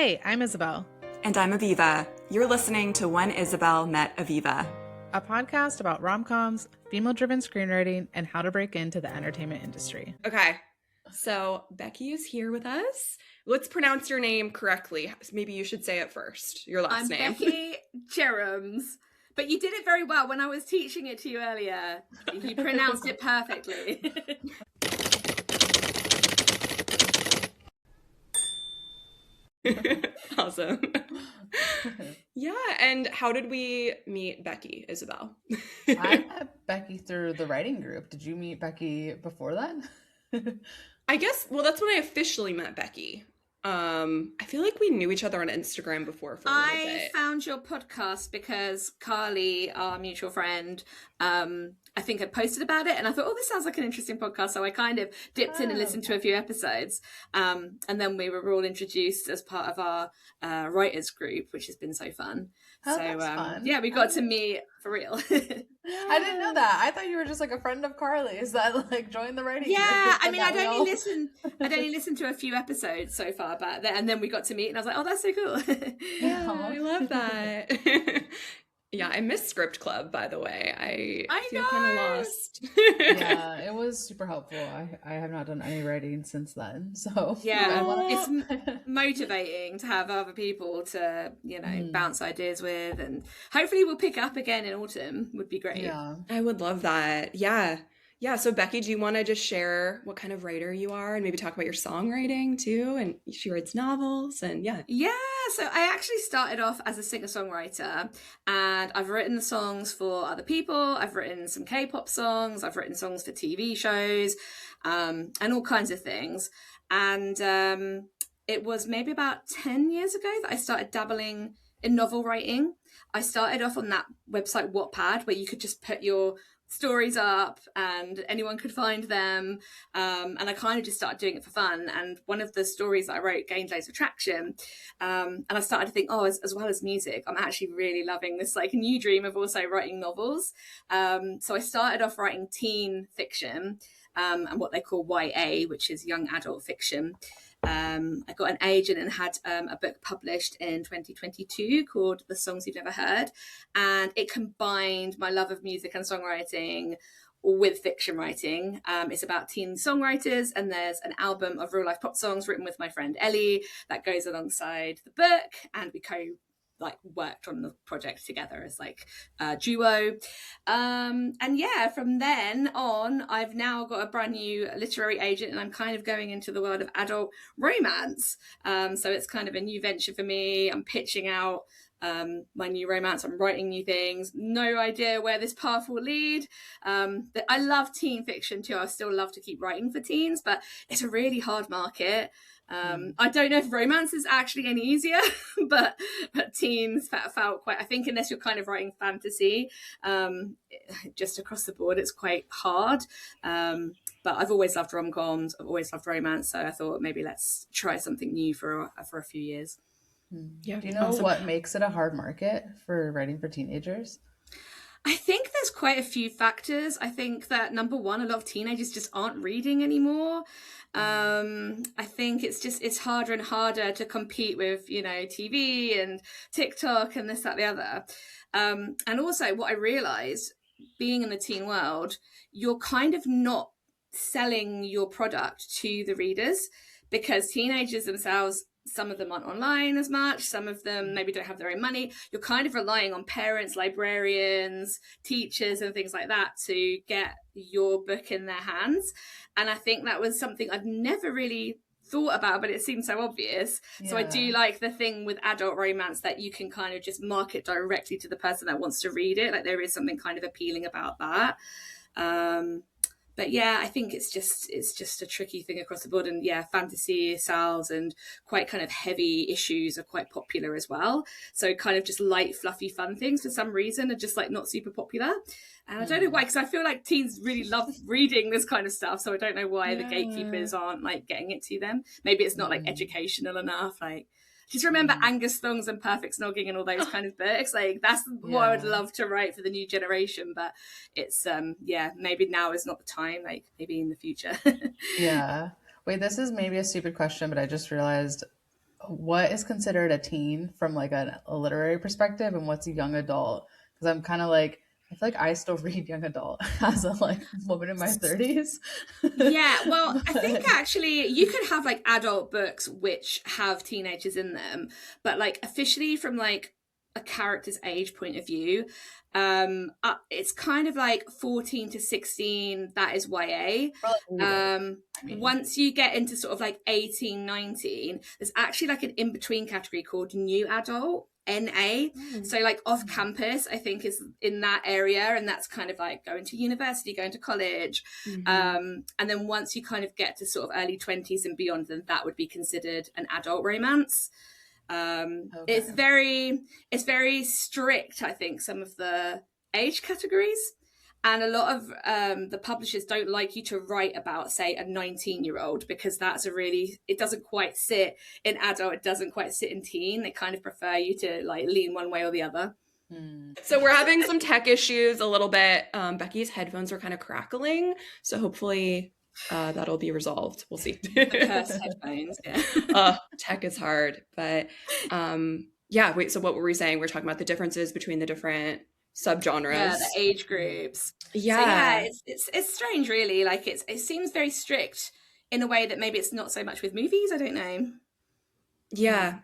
Hey, I'm Isabel, And I'm Aviva. You're listening to When Isabel Met Aviva, a podcast about rom-coms, female-driven screenwriting, and how to break into the entertainment industry. Okay, so Becky is here with us. Let's pronounce your name correctly. Maybe you should say it first, your last name. I'm Becky Jerams. But you did it very well when I was teaching it to you earlier. You pronounced it perfectly. Awesome. Yeah, and how did we meet Becky, Isabel? I met Becky through the writing group. Did you meet Becky before that? I guess, well, that's when I officially met Becky. I feel like we knew each other on Instagram before for a little bit. I found your podcast because Carly, our mutual friend, I think had posted about it, and I thought, oh, this sounds like an interesting podcast. So I kind of dipped in and listened to a few episodes. And then we were all introduced as part of our writers group, which has been so fun. Oh, that's fun. Yeah, we got to meet for real. I didn't know that. I thought you were just like a friend of Carly's that like joined the writing group. Yeah, I mean, I'd only listened to a few episodes so far, and then we got to meet, and I was like, oh, that's so cool. Yeah, I love that. Yeah, I miss Script Club, by the way. I feel kind of lost. Yeah, it was super helpful. I have not done any writing since then, so yeah, it's motivating to have other people to bounce ideas with, and hopefully we'll pick up again in autumn. Would be great. Yeah, I would love that. Yeah, so Becky, do you want to just share what kind of writer you are and maybe talk about your songwriting too? And she writes novels and yeah. Yeah, so I actually started off as a singer-songwriter, and I've written songs for other people. I've written some K-pop songs. I've written songs for TV shows, and all kinds of things. And it was maybe about 10 years ago that I started dabbling in novel writing. I started off on that website Wattpad, where you could just put your stories up and anyone could find them, and I kind of just started doing it for fun, and one of the stories that I wrote gained loads of traction, and I started to think, as well as music, I'm actually really loving this like new dream of also writing novels. So I started off writing teen fiction, and what they call YA, which is young adult fiction. I got an agent and had a book published in 2022 called The Songs You've Never Heard, and it combined my love of music and songwriting with fiction writing. It's about teen songwriters, and there's an album of real life pop songs written with my friend Ellie that goes alongside the book, and we worked on the project together as a duo, and yeah, from then on I've now got a brand new literary agent, and I'm kind of going into the world of adult romance, so it's kind of a new venture for me. I'm pitching out my new romance. I'm writing new things, no idea where this path will lead. I love teen fiction too. I still love to keep writing for teens, but it's a really hard market. I don't know if romance is actually any easier, but teens felt quite, I think unless you're kind of writing fantasy, just across the board, it's quite hard. But I've always loved rom-coms. I've always loved romance. So I thought maybe let's try something new for a few years. Yeah. Do you know what makes it a hard market for writing for teenagers? I think there's quite a few factors. I think that number one, a lot of teenagers just aren't reading anymore. I think it's harder and harder to compete with, TV and TikTok and this, that, the other. And also what I realized being in the teen world, you're kind of not selling your product to the readers, because teenagers themselves, some of them aren't online as much. Some of them maybe don't have their own money. You're kind of relying on parents, librarians, teachers, and things like that to get your book in their hands. And I think that was something I've never really thought about, but it seems so obvious. Yeah. So I do like the thing with adult romance that you can kind of just market directly to the person that wants to read it. Like there is something kind of appealing about that. But yeah, I think it's just a tricky thing across the board. And yeah, fantasy sells, and quite kind of heavy issues are quite popular as well. So kind of just light, fluffy, fun things for some reason are just not super popular. And I don't know why, because I feel like teens really love reading this kind of stuff. So I don't know why the gatekeepers aren't getting it to them. Maybe it's not educational enough. Just remember Angus Thongs and Perfect Snogging and all those kind of books. That's what I would love to write for the new generation. But it's, maybe now is not the time, maybe in the future. Yeah. Wait, this is maybe a stupid question, but I just realized what is considered a teen from like a literary perspective, and what's a young adult? Because I'm kind of like, I feel like I still read young adult as a like woman in my 30s. Yeah, well, I But- think actually you could have like adult books which have teenagers in them, but like officially from like a character's age point of view, it's kind of like 14 to 16, that is YA. Once you get into sort of like 18, 19, there's actually like an in-between category called new adult, NA. So like off campus, I think is in that area, and that's kind of like going to university, going to college. And then once you kind of get to sort of early 20s and beyond, then that would be considered an adult romance. It's very strict, I think, some of the age categories, and a lot of the publishers don't like you to write about, say, a 19-year-old, because that's it doesn't quite sit in adult, it doesn't quite sit in teen. They kind of prefer you to like lean one way or the other. So we're having some tech issues a little bit. Becky's headphones are kind of crackling, so hopefully that'll be resolved. We'll see. The cursed headphones, yeah. Tech is hard, but yeah. Wait. So what were we saying? We're talking about the differences between the different subgenres. Yeah, the age groups. Yeah. So yeah, it's strange, really. Like it seems very strict in a way that maybe it's not so much with movies. I don't know. Yeah.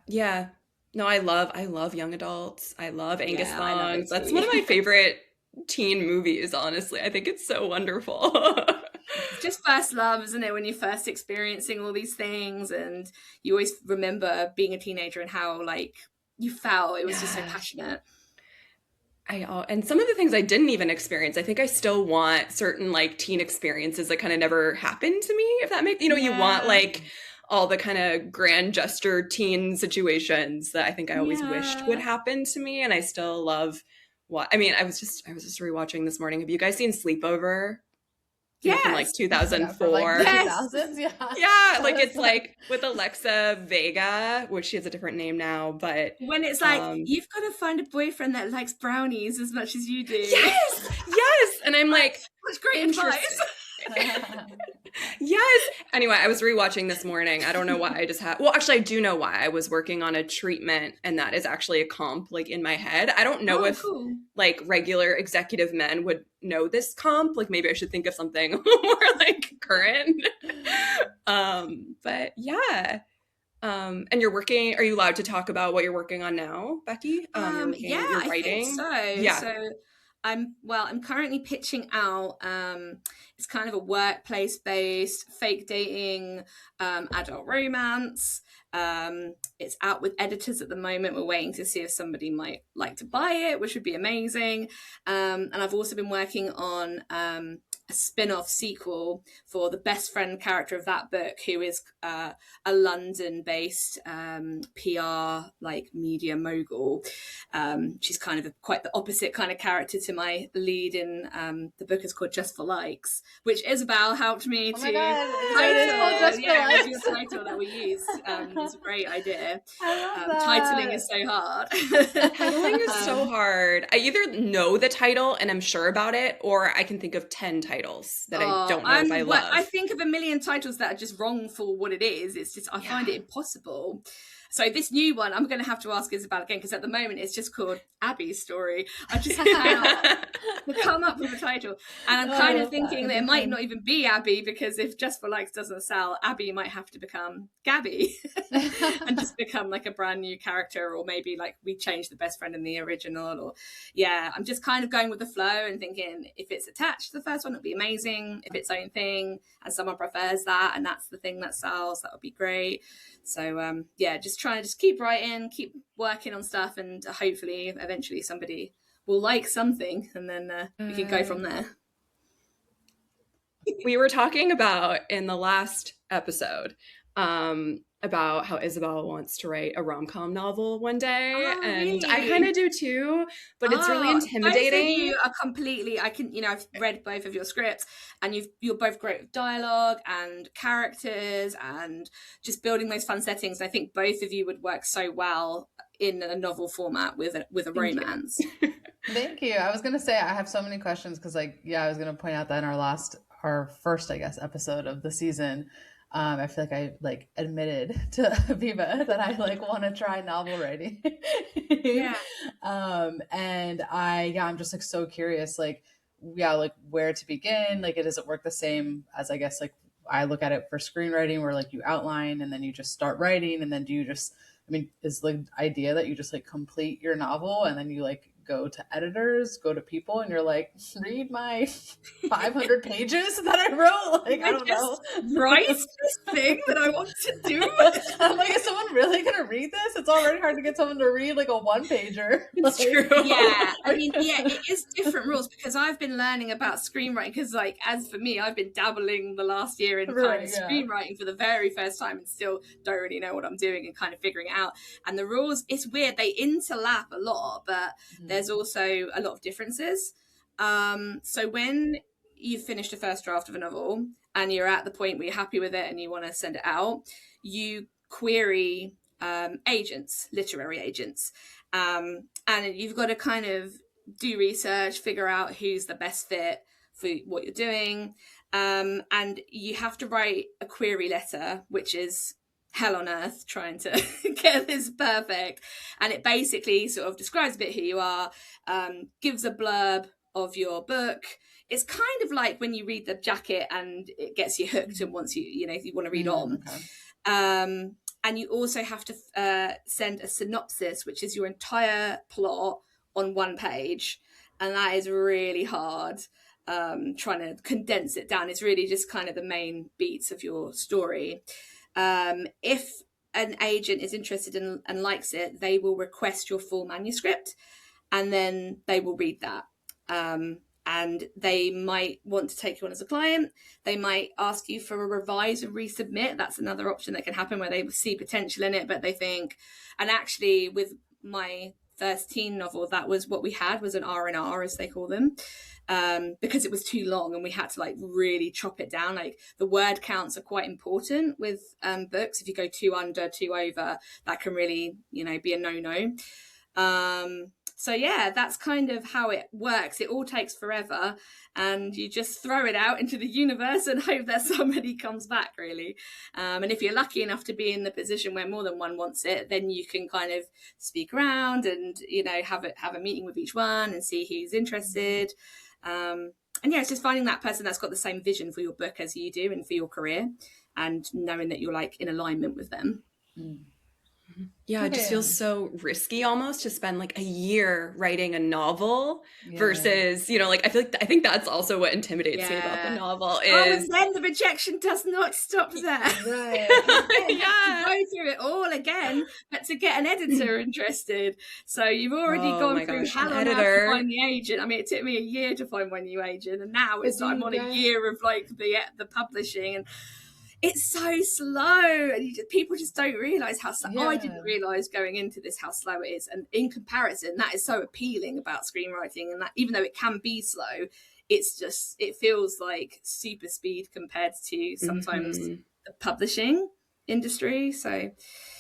No, I love young adults. I love Angus Yeah, I love it songs. That's too. one of my favorite teen movies, honestly. I think it's so wonderful. It's just first love, isn't it? When you're first experiencing all these things, and you always remember being a teenager and how like you felt. It was just so passionate. And some of the things I didn't even experience, I think I still want certain like teen experiences that kind of never happened to me, if that makes, you want like all the kind of grand gesture teen situations that I think I always wished would happen to me. And I still love I was just rewatching this morning. Have you guys seen Sleepover? Yeah, from like 2004. Like the Yes. 2000s, yeah. Yeah, like it's like with Alexa Vega, which she has a different name now, but when it's like you've got to find a boyfriend that likes brownies as much as you do. yes, and I'm like, that's great advice. Yes. Anyway, I was rewatching this morning. I don't know why I just had. Well, actually, I do know why. I was working on a treatment, and that is actually a comp, like in my head. I don't know if like regular executive men would know this comp. Like maybe I should think of something more like current. But yeah. And you're working. Are you allowed to talk about what you're working on now, Becky? You're writing. I think so. Yeah. So I'm currently pitching out. It's kind of a workplace-based fake dating, adult romance. It's out with editors at the moment. We're waiting to see if somebody might like to buy it, which would be amazing. And I've also been working on a spin-off sequel for the best friend character of that book, who is a London-based PR like media mogul. She's kind of quite the opposite kind of character to my lead in the book is called Just for Likes, which Isabel helped me to It is called title. Just for Likes. It was the title that we used. It was a great idea. I love that. Titling is so hard. Titling is so hard. I either know the title and I'm sure about it, or I can think of 10 titles that I don't know if I love. I think of a million titles that are just wrong for what it is. It's just, I find it impossible. So this new one, I'm going to have to ask Isabel again, because at the moment it's just called Abby's Story. I just cannot come up with a title. And I'm kind of thinking that it might not even be Abby, because if Just for Likes doesn't sell, Abby might have to become Gabby and just become like a brand new character, or maybe like we change the best friend in the original. Or I'm just kind of going with the flow and thinking if it's attached to the first one, it'll be amazing. If it's own thing and someone prefers that and that's the thing that sells, that would be great. So just trying to just keep writing, keep working on stuff, and hopefully eventually somebody will like something, and then we can go from there. We were talking about in the last episode about how Isabel wants to write a rom-com novel one day, and really? I kind of do too, but it's really intimidating. Both of you are completely. I've read both of your scripts, and you're both great with dialogue and characters and just building those fun settings. And I think both of you would work so well in a novel format with a romance. Thank you. I was gonna say I have so many questions because I was gonna point out that in our first, I guess, episode of the season, I feel like I like admitted to Viva that I like want to try novel writing. Yeah. And I'm just like so curious, like, like where to begin. Like, it doesn't work the same as, I guess, like I look at it for screenwriting, where like you outline and then you just start writing, and then do you just, I mean, is like the idea that you just like complete your novel and then you like go to editors, go to people, and you're like, read my 500 pages that I wrote. Like, I don't know. Write this thing that I want to do. I'm like, is someone really gonna read this? It's already hard to get someone to read like a one pager. It's like, true. Yeah, I mean, yeah, it is different rules, because I've been learning about screenwriting, because like, as for me, I've been dabbling the last year in kind of screenwriting for the very first time, and still don't really know what I'm doing and kind of figuring it out. And the rules, it's weird, they interlap a lot, but there's also a lot of differences. So when you've finished a first draft of a novel and you're at the point where you're happy with it and you want to send it out, you query agents, literary agents, and you've got to kind of do research, figure out who's the best fit for what you're doing, and you have to write a query letter, which is hell on earth trying to get this perfect. And it basically sort of describes a bit who you are, gives a blurb of your book. It's kind of like when you read the jacket and it gets you hooked, and once you want to read on. Okay. And you also have to send a synopsis, which is your entire plot on one page. And that is really hard. Trying to condense it down. It's really just kind of the main beats of your story. If an agent is interested in and likes it, they will request your full manuscript, and then they will read that. And they might want to take you on as a client. They might ask you for a revise and resubmit. That's another option that can happen, where they see potential in it, but they think, and actually with my first teen novel, that was what we had, was an R&R, as they call them. Because it was too long and we had to like really chop it down. Like, the word counts are quite important with books. If you go 2 under, 2 over, that can really, be a no-no. So yeah, that's kind of how it works. It all takes forever, and you just throw it out into the universe and hope that somebody comes back, really. And if you're lucky enough to be in the position where more than one wants it, then you can kind of speak around and, have a meeting with each one and see who's interested. And yeah, it's just finding that person that's got the same vision for your book as you do and for your career, and knowing that you're like in alignment with them. Yeah, it just feels so risky almost to spend like a year writing a novel versus, I think that's also what intimidates me about the novel is. And then the rejection does not stop there. Right. You go through it all again, but to get an editor interested. So you've already gone through hell on earth to find the agent. I mean, it took me a year to find my new agent, and now it's I'm on a year of like the publishing, and it's so slow, and people just don't realise how slow. I didn't realise going into this how slow it is, and in comparison, that is so appealing about screenwriting, and that even though it can be slow, it feels like super speed compared to sometimes the publishing industry. So,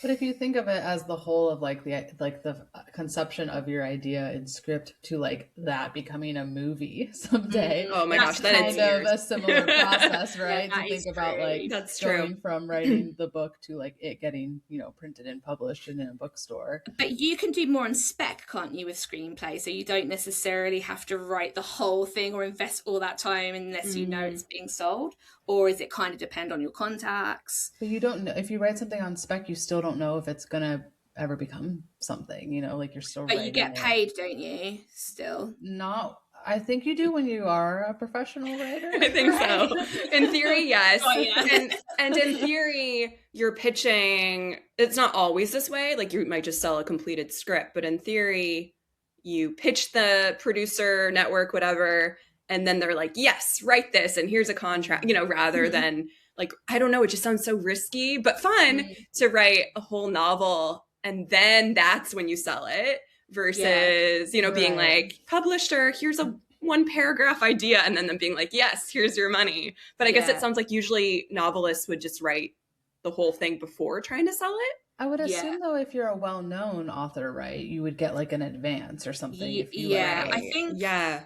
but if you think of it as the whole of like the conception of your idea in script to like that becoming a movie someday, oh my gosh, that kind of a similar process, right? To think about like that's going from writing the book to like it getting printed and published in a bookstore. But you can do more on spec, can't you, with screenplay? So you don't necessarily have to write the whole thing or invest all that time unless you know it's being sold. Or is it kind of depend on your contacts? But you don't know if you write something on spec, you still don't know if it's gonna ever become something. Like you're still. But you get paid, don't you? Still, not. I think you do when you are a professional writer. I think so. In theory, yes. Oh, yeah. And in theory, you're pitching. It's not always this way. Like, you might just sell a completed script, but in theory, you pitch the producer, network, whatever. And then they're like, yes, write this, and here's a contract, rather than like, I don't know, it just sounds so risky, but fun to write a whole novel. And then that's when you sell it versus, being like, publisher, here's a 1-paragraph idea. And then them being like, yes, here's your money. But I guess it sounds like usually novelists would just write the whole thing before trying to sell it. I would assume though, if you're a well-known author, right, you would get like an advance or something. If you I think. Yeah.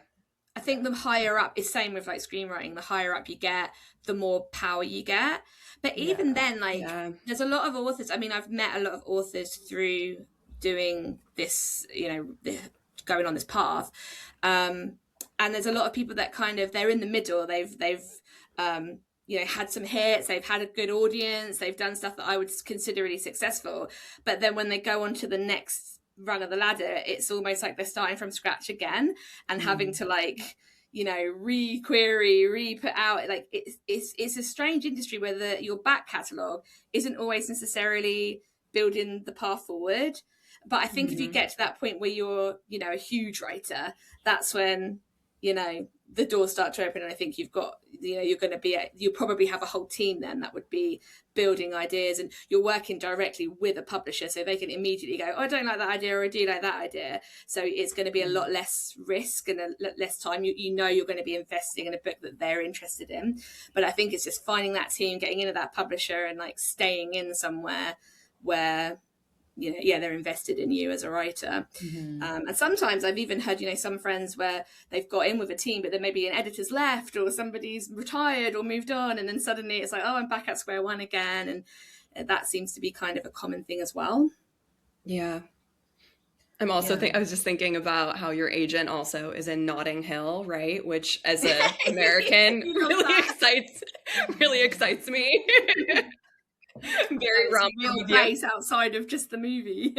I think the higher up is same with like screenwriting. The higher up you get, the more power you get. But even then, like there's a lot of authors. I mean, I've met a lot of authors through doing this, going on this path. And there's a lot of people that kind of, they're in the middle. They've had some hits, they've had a good audience, they've done stuff that I would consider really successful. But then when they go on to the next rung of the ladder, it's almost like they're starting from scratch again and having to re-query, re-put out. Like it's a strange industry where your back catalogue isn't always necessarily building the path forward. But I think if you get to that point where you're, a huge writer, that's when, the doors start to open. And I think you've got, you'll probably have a whole team then that would be building ideas, and you're working directly with a publisher. So they can immediately go, oh, I don't like that idea, or I do like that idea. So it's going to be a lot less risk and less time. You're going to be investing in a book that they're interested in. But I think it's just finding that team, getting into that publisher and like staying in somewhere where, they're invested in you as a writer. And sometimes I've even heard, some friends where they've got in with a team, but then maybe an editor's left or somebody's retired or moved on. And then suddenly it's like, oh, I'm back at square one again. And that seems to be kind of a common thing as well. Yeah. I'm also I was just thinking about how your agent also is in Notting Hill, right? Which as an American really excites me. Very rom-com place outside of just the movie.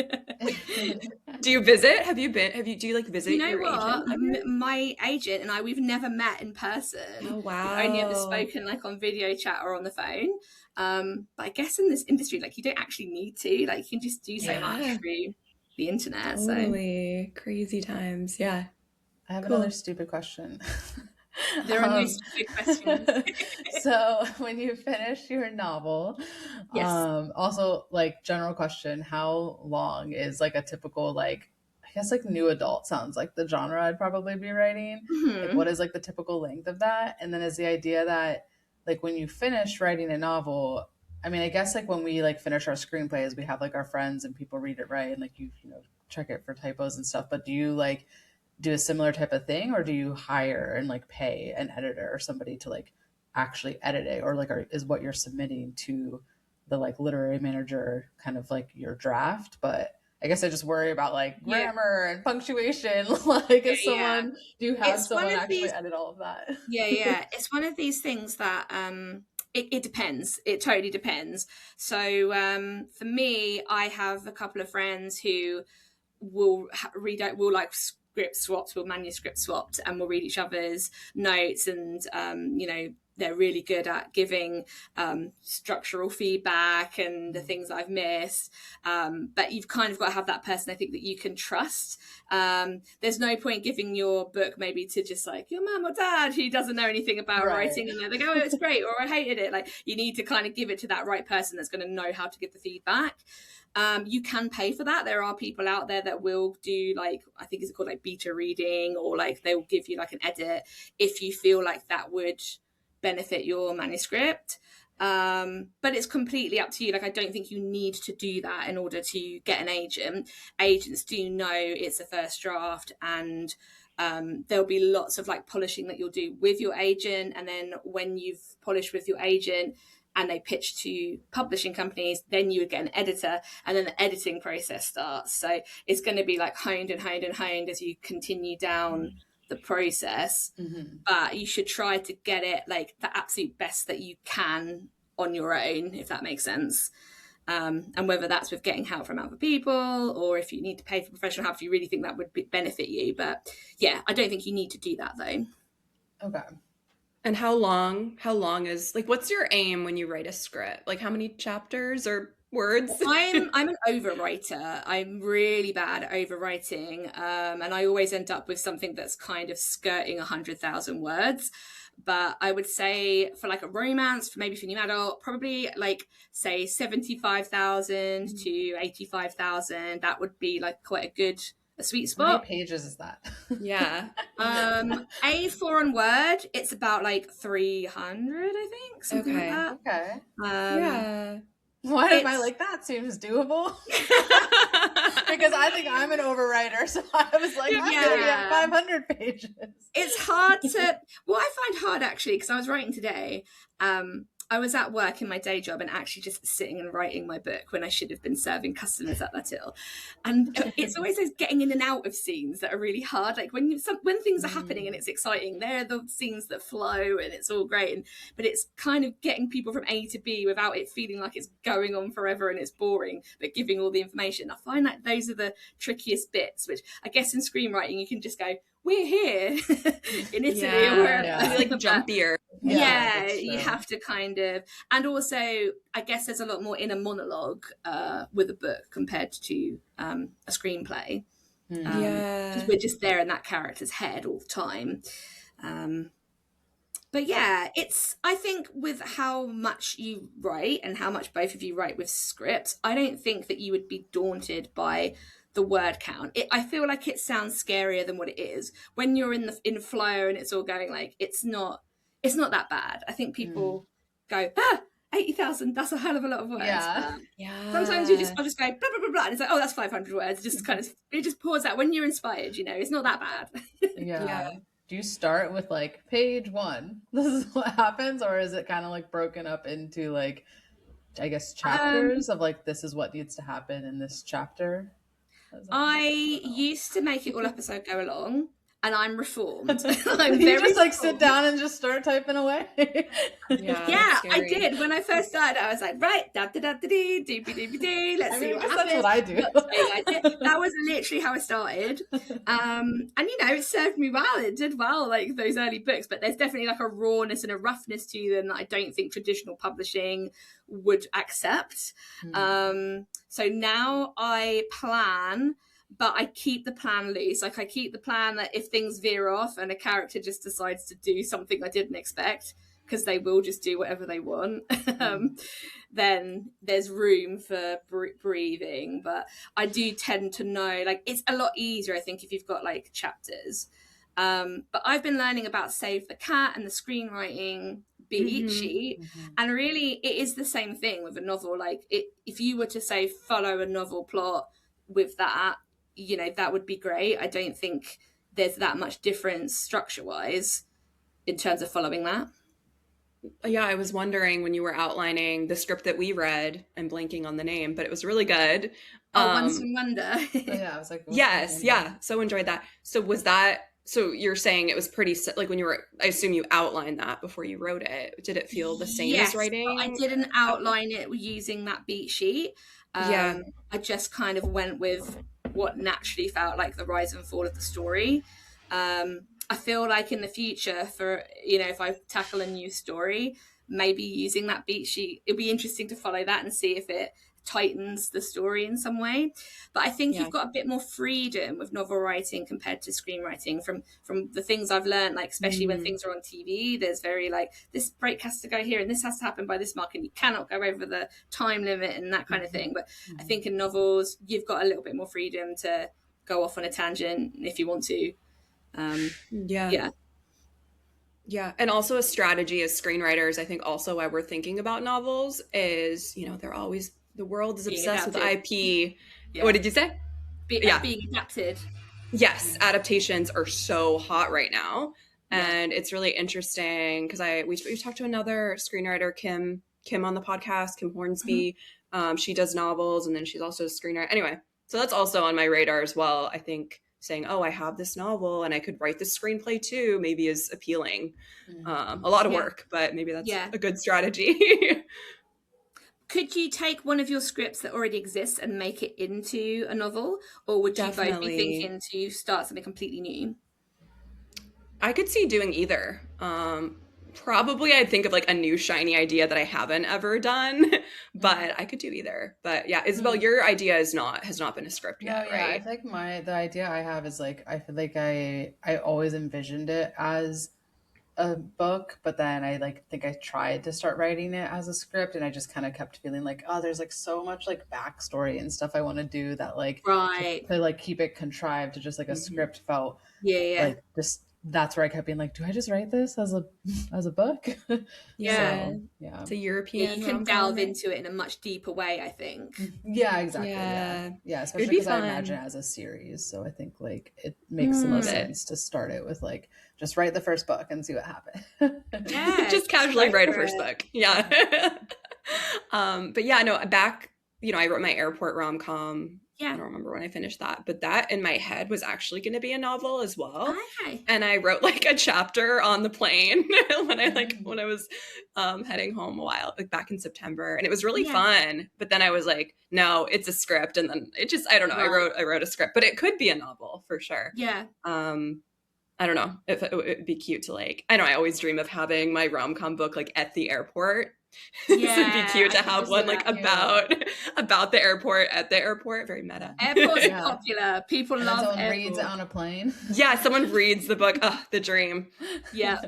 Do you visit? Do you like visit your agent? My agent and we've never met in person. Oh wow. We've only ever spoken like on video chat or on the phone. But I guess in this industry, like you don't actually need to. Like you can just do so much through the internet. Totally. Crazy times. Yeah. I have another stupid question. There are no stupid questions. So when you finish your novel, yes. Also like general question, how long is like a typical I guess like new adult sounds like the genre I'd probably be writing. Like what is like the typical length of that? And then is the idea that like when you finish writing a novel, I mean, I guess like when we like finish our screenplays, we have like our friends and people read it, right? And like you check it for typos and stuff. But do you like do a similar type of thing, or do you hire and like pay an editor or somebody to like actually edit it, or like is what you're submitting to the like literary manager kind of like your draft? But I guess I just worry about like grammar and punctuation. Like do you have someone actually edit all of that? It's one of these things that it depends. It totally depends. So for me, I have a couple of friends who will read out, will like manuscript swapped, and we'll read each other's notes, and they're really good at giving structural feedback and the things that I've missed, but you've kind of got to have that person, I think, that you can trust. There's no point giving your book maybe to just like your mum or dad who doesn't know anything about writing, and they go, oh, it's great, or I hated it. Like you need to kind of give it to that right person that's going to know how to give the feedback. You can pay for that. There are people out there that will do like, I think it's called like beta reading, or like they will give you like an edit if you feel like that would benefit your manuscript. But it's completely up to you. Like I don't think you need to do that in order to get an agent. Agents do know it's a first draft, and there'll be lots of like polishing that you'll do with your agent. And then when you've polished with your agent and they pitch to publishing companies, then you would get an editor, and then the editing process starts. So it's going to be like honed and honed and honed as you continue down the process. But you should try to get it like the absolute best that you can on your own, if that makes sense. And whether that's with getting help from other people, or if you need to pay for professional help, if you really think that would benefit you. But yeah, I don't think you need to do that though. Okay. And how long is like, what's your aim when you write a script? Like how many chapters or words? I'm an overwriter. I'm really bad at overwriting. And I always end up with something that's kind of skirting 100,000 words. But I would say for like a romance, for new adult, probably like say 75,000 to 85,000. That would be like quite a sweet spot. How many pages is that? Yeah. A4 and Word, it's about like 300, I think. Something like that. Okay. Yeah. Why am I like, that seems doable? Because I think I'm an overwriter, so I was like, I'm gonna be at 500 pages. It's hard to. What I find hard actually, because I was writing today. I was at work in my day job and actually just sitting and writing my book when I should have been serving customers at that till. And it's always those getting in and out of scenes that are really hard. Like when things are happening and it's exciting, they're the scenes that flow and it's all great. But it's kind of getting people from A to B without it feeling like it's going on forever and it's boring, but giving all the information. I find that those are the trickiest bits, which I guess in screenwriting you can just go, we're here in Italy or wherever. Like jumpier. Yeah, you have to kind of, and also I guess there's a lot more inner monologue with a book compared to a screenplay. Because we're just there in that character's head all the time. But yeah, I think with how much you write and how much both of you write with scripts, I don't think that you would be daunted by the word count. I feel like it sounds scarier than what it is. When you're in flow and it's all going, like, it's not that bad. I think people go, 80,000, that's a hell of a lot of words. Sometimes I'll just go blah blah blah blah and it's like, oh, that's 500 words. Just kind of, it just pours out when you're inspired, it's not that bad. Do you start with like page 1, this is what happens, or is it kind of like broken up into like, I guess, chapters of like, this is what needs to happen in this chapter? I used to make it all up as I go along, and I'm reformed. You just like sit down and just start typing away. Yeah, I did. When I first started, I was like, right, da da da da dee, doopy doopy dee. Let's see what happens. That's what I do. That was literally how I started, and it served me well. It did well, like those early books. But there's definitely like a rawness and a roughness to them that I don't think traditional publishing would accept. So now I plan, but I keep the plan loose. Like I keep the plan that if things veer off and a character just decides to do something I didn't expect, because they will just do whatever they want, then there's room for breathing. But I do tend to know, like, it's a lot easier, I think, if you've got like chapters. But I've been learning about Save the Cat and the screenwriting beat sheet, and really it is the same thing with a novel. Like if you were to say follow a novel plot with that, that would be great. I don't think there's that much difference structure wise in terms of following that. Yeah, I was wondering when you were outlining the script that we read, I'm blanking on the name, but it was really good. Once in Wonder. I was like, yes, so enjoyed that. So you're saying it was pretty, like when you were, I assume you outlined that before you wrote it. Did it feel the same as writing? I didn't outline it using that beat sheet. I just kind of went with what naturally felt like the rise and fall of the story. I feel like in the future for, if I tackle a new story, maybe using that beat sheet, it'd be interesting to follow that and see if it tightens the story in some way. But I think you've got a bit more freedom with novel writing compared to screenwriting from the things I've learned, like especially when things are on TV, there's very like, this break has to go here and this has to happen by this mark and you cannot go over the time limit and that kind of thing. But I think in novels you've got a little bit more freedom to go off on a tangent if you want to. And also a strategy as screenwriters, I think also why we're thinking about novels is, they're always, the world is obsessed with IP. What did you say? Being adapted. Yes, adaptations are so hot right now. And it's really interesting because we talked to another screenwriter, Kim on the podcast, Kim Hornsby. She does novels and then she's also a screenwriter. Anyway, so that's also on my radar as well. I think saying, oh, I have this novel and I could write this screenplay too, maybe is appealing. A lot of work, but maybe that's a good strategy. Could you take one of your scripts that already exists and make it into a novel? Or would you both be thinking to start something completely new? I could see doing either. Probably I'd think of like a new shiny idea that I haven't ever done, but I could do either. But yeah, Isabel, your idea has not been a script yet, right? I think the idea I have is like, I feel like I always envisioned it as a book, but then I think I tried to start writing it as a script and I just kind of kept feeling like, oh, there's like so much like backstory and stuff I want to do that like to like keep it contrived to just like a script felt like just that's where I kept being like, do I just write this as a book? Yeah. So, yeah. It's a European You can rom-com, delve right? into it in a much deeper way, I think. Yeah, exactly. Yeah. Yeah, It especially would be because I fun. imagine it as a series. So I think like it makes the most But- sense to start it with like just write the first book and see what happens. Yeah, just casually go write a for first it. book. Yeah. But yeah, no, back, I wrote my airport rom-com. Yeah. I don't remember when I finished that, but that in my head was actually going to be a novel as well. Okay. And I wrote like a chapter on the plane when I was heading home a while, like back in September, and it was really fun. But then I was like, no, it's a script, and then it just, I don't know. Right. I wrote a script, but it could be a novel for sure. Yeah. I don't know if it would be cute to like, I know I always dream of having my rom-com book like at the airport. So it'd be cute to I can have see one like that. about the airport at the airport. Very meta. Airports Yeah. are popular. People And then love someone airports. reads it on a plane. Yeah, someone reads the book. The dream. Yeah.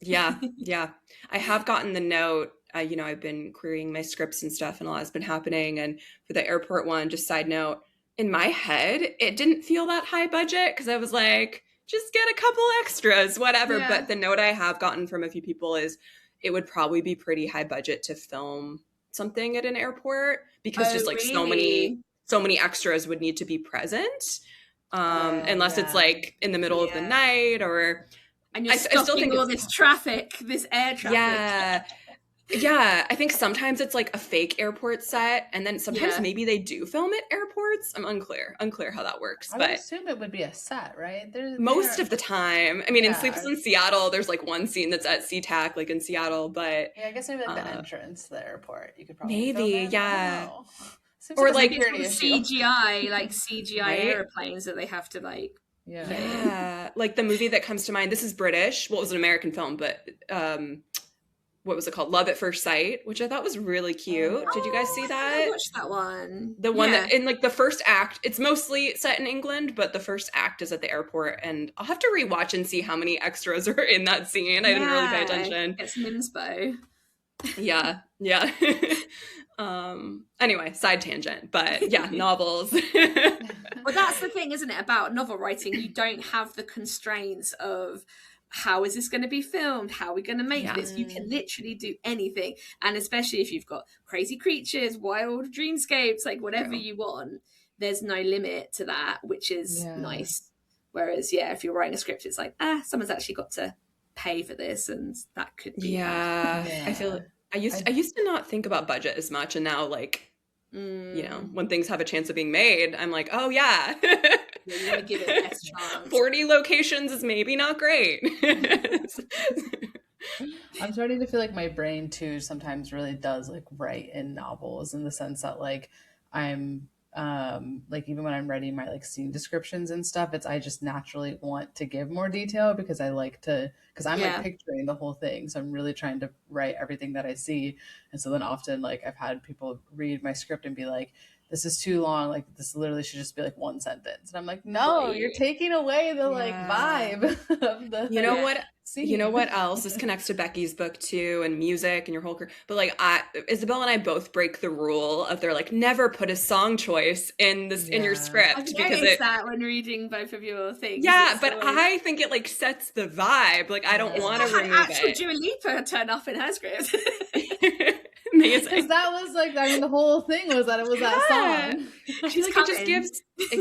Yeah. I have gotten the note. I've been querying my scripts and stuff, and a lot has been happening. And for the airport one, just side note, in my head, it didn't feel that high budget because I was like, just get a couple extras, whatever. Yeah. But the note I have gotten from a few people is it would probably be pretty high budget to film something at an airport because just like so many extras would need to be present. Unless it's like in the middle of the night or And you're I still stopping think all it's- this traffic, this air traffic. Yeah, I think sometimes it's like a fake airport set, and then sometimes Yeah. maybe they do film at airports. I'm unclear how that works, I would but assume it would be a set, right? most of the time, I mean, in Yeah. Sleepless in Seattle, there's like one scene that's at SeaTac, like in Seattle, but Yeah, I guess maybe like the entrance to the airport. You could probably maybe, film it. I don't yeah. know. Seems Or a like security It's issue. CGI, like CGI Right? airplanes that they have to like. yeah, like the movie that comes to mind. This is British. Well, it was an American film, but what was it called? Love at First Sight, which I thought was really cute. Did you guys see I that? watched that one. The one Yeah. that in like the first act, it's mostly set in England, but the first act is at the airport, and I'll have to rewatch and see how many extras are in that scene. I didn't really pay attention. It's Minspo. Yeah. Anyway, side tangent, but yeah, novels. Well, that's the thing, isn't it? About novel writing, you don't have the constraints of how is this going to be filmed? How are we going to make this? You can literally do anything. And especially if you've got crazy creatures, wild dreamscapes, like whatever you want, there's no limit to that, which is nice. Whereas, if you're writing a script, it's like, someone's actually got to pay for this, and that could be bad. I feel I used to not think about budget as much, and now like when things have a chance of being made, I'm like, oh yeah. You want to give it the best chance. 40 locations is maybe not great. I'm starting to feel like my brain too sometimes really does like write in novels, in the sense that like I'm like even when I'm writing my like scene descriptions and stuff, I just naturally want to give more detail because I'm like picturing the whole thing, so I'm really trying to write everything that I see. And so then often like I've had people read my script and be like, this is too long, like this literally should just be like one sentence, and I'm like, no, you're taking away the like vibe of the scene. You know what else? This connects to Becky's book too, and music and your whole career. But like Isabel and I both break the rule of they're like, never put a song choice in your script. I've because noticed that when reading both of your things. Yeah, but I think it like sets the vibe. Like I don't want to remove actual it. Dua Lipa turn up in her script. Amazing. Because that was like, I mean, the whole thing was that it was that song. She's like, it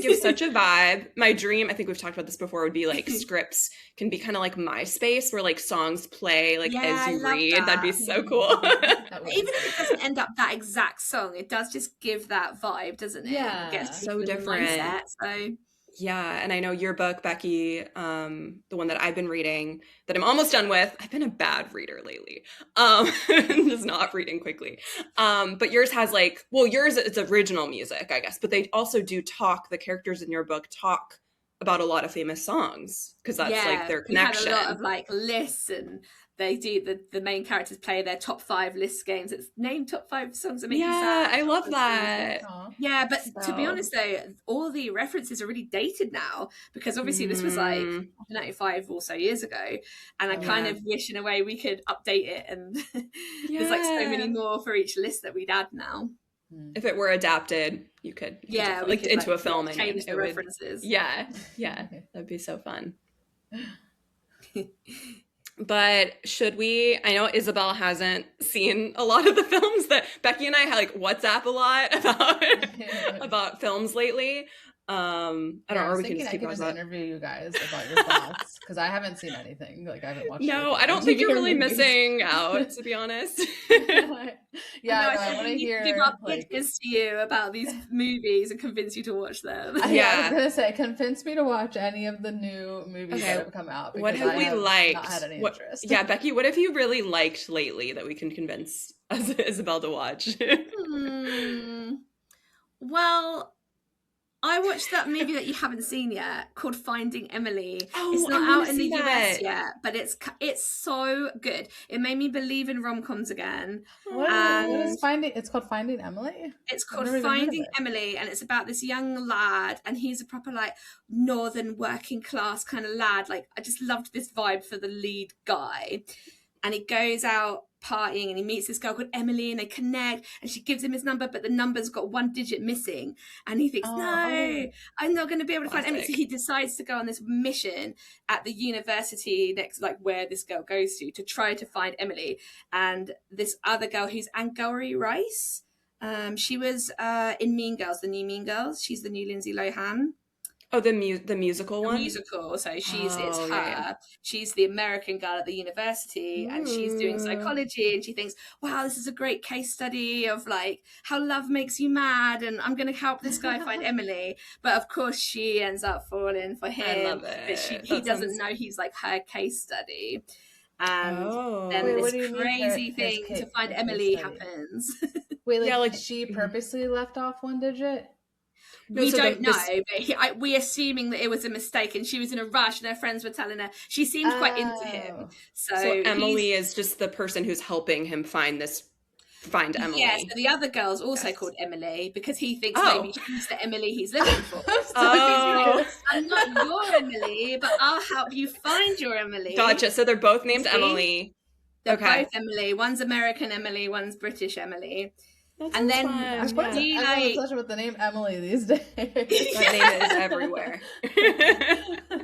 gives such a vibe. My dream, I think we've talked about this before, would be like scripts can be kind of like MySpace, where like songs play like as you read. That'd be so cool. Even if it doesn't end up that exact song, it does just give that vibe, doesn't it? Yeah. It gets So people in the different. mindset, so Yeah, and I know your book, Becky, the one that I've been reading, that I'm almost done with. I've been a bad reader lately. Just not reading quickly. But yours has like, well, yours, it's original music, I guess, but they also do the characters in your book talk about a lot of famous songs, because that's like their connection. We had a lot of like lists, and they do the main characters play their top 5 list games. It's name top 5 songs that make you sad. I love that. Yeah, but to be honest though, all the references are really dated now, because obviously this was like 95 or so years ago, and I kind of wish in a way we could update it, and there's like so many more for each list that we'd add now. If it were adapted, you could like into a film, change the references. Yeah, that'd be so fun. But should we, I know Isabel hasn't seen a lot of the films that Becky and I like WhatsApp a lot about films lately. I don't know, or we can just keep I could going. interview you guys about your thoughts because I haven't seen anything. Like I haven't watched. No, I don't think you're really missing out, to be honest. Yeah, I want to hear. Give our pitches to you about these movies and convince you to watch them. Yeah, I was gonna say, convince me to watch any of the new movies that have come out. What have we liked? Not had any interest. Yeah, Becky, what have you really liked lately that we can convince Isabel to watch? Well, I watched that movie that you haven't seen yet called Finding Emily. Oh, it's not out in the US that. yet, but it's so good. It made me believe in romcoms again. What is Finding? It's called Finding Emily? It's called Finding Emily, and it's about this young lad, and he's a proper like northern working class kind of lad. Like I just loved this vibe for the lead guy. And he goes out partying and he meets this girl called Emily and they connect and she gives him his number, but the number's got one digit missing. And he thinks, I'm not going to be able to find Emily. So he decides to go on this mission at the university next, like where this girl goes to try to find Emily. And this other girl who's Angourie Rice, she was in Mean Girls, the new Mean Girls. She's the new Lindsay Lohan. Oh, the musical one? The musical. So it's her. Yeah. She's the American girl at the university and she's doing psychology and she thinks, wow, this is a great case study of like how love makes you mad and I'm going to help this guy find Emily. But of course she ends up falling for him. I love it. But he doesn't know he's like her case study. And then this crazy thing to find Emily happens. Wait, like she purposely left off one digit? We don't know, but we're assuming that it was a mistake and she was in a rush and her friends were telling her. She seemed quite into him. So Emily is just the person who's helping him find Emily. Yes, the other girl's also called Emily because he thinks maybe she's the Emily he's looking for. So like, I'm not your Emily, but I'll help you find your Emily. Gotcha. So they're both named Emily. They're both Emily. One's American Emily, one's British Emily. And then I'm obsessed with the name Emily these days. That name is everywhere.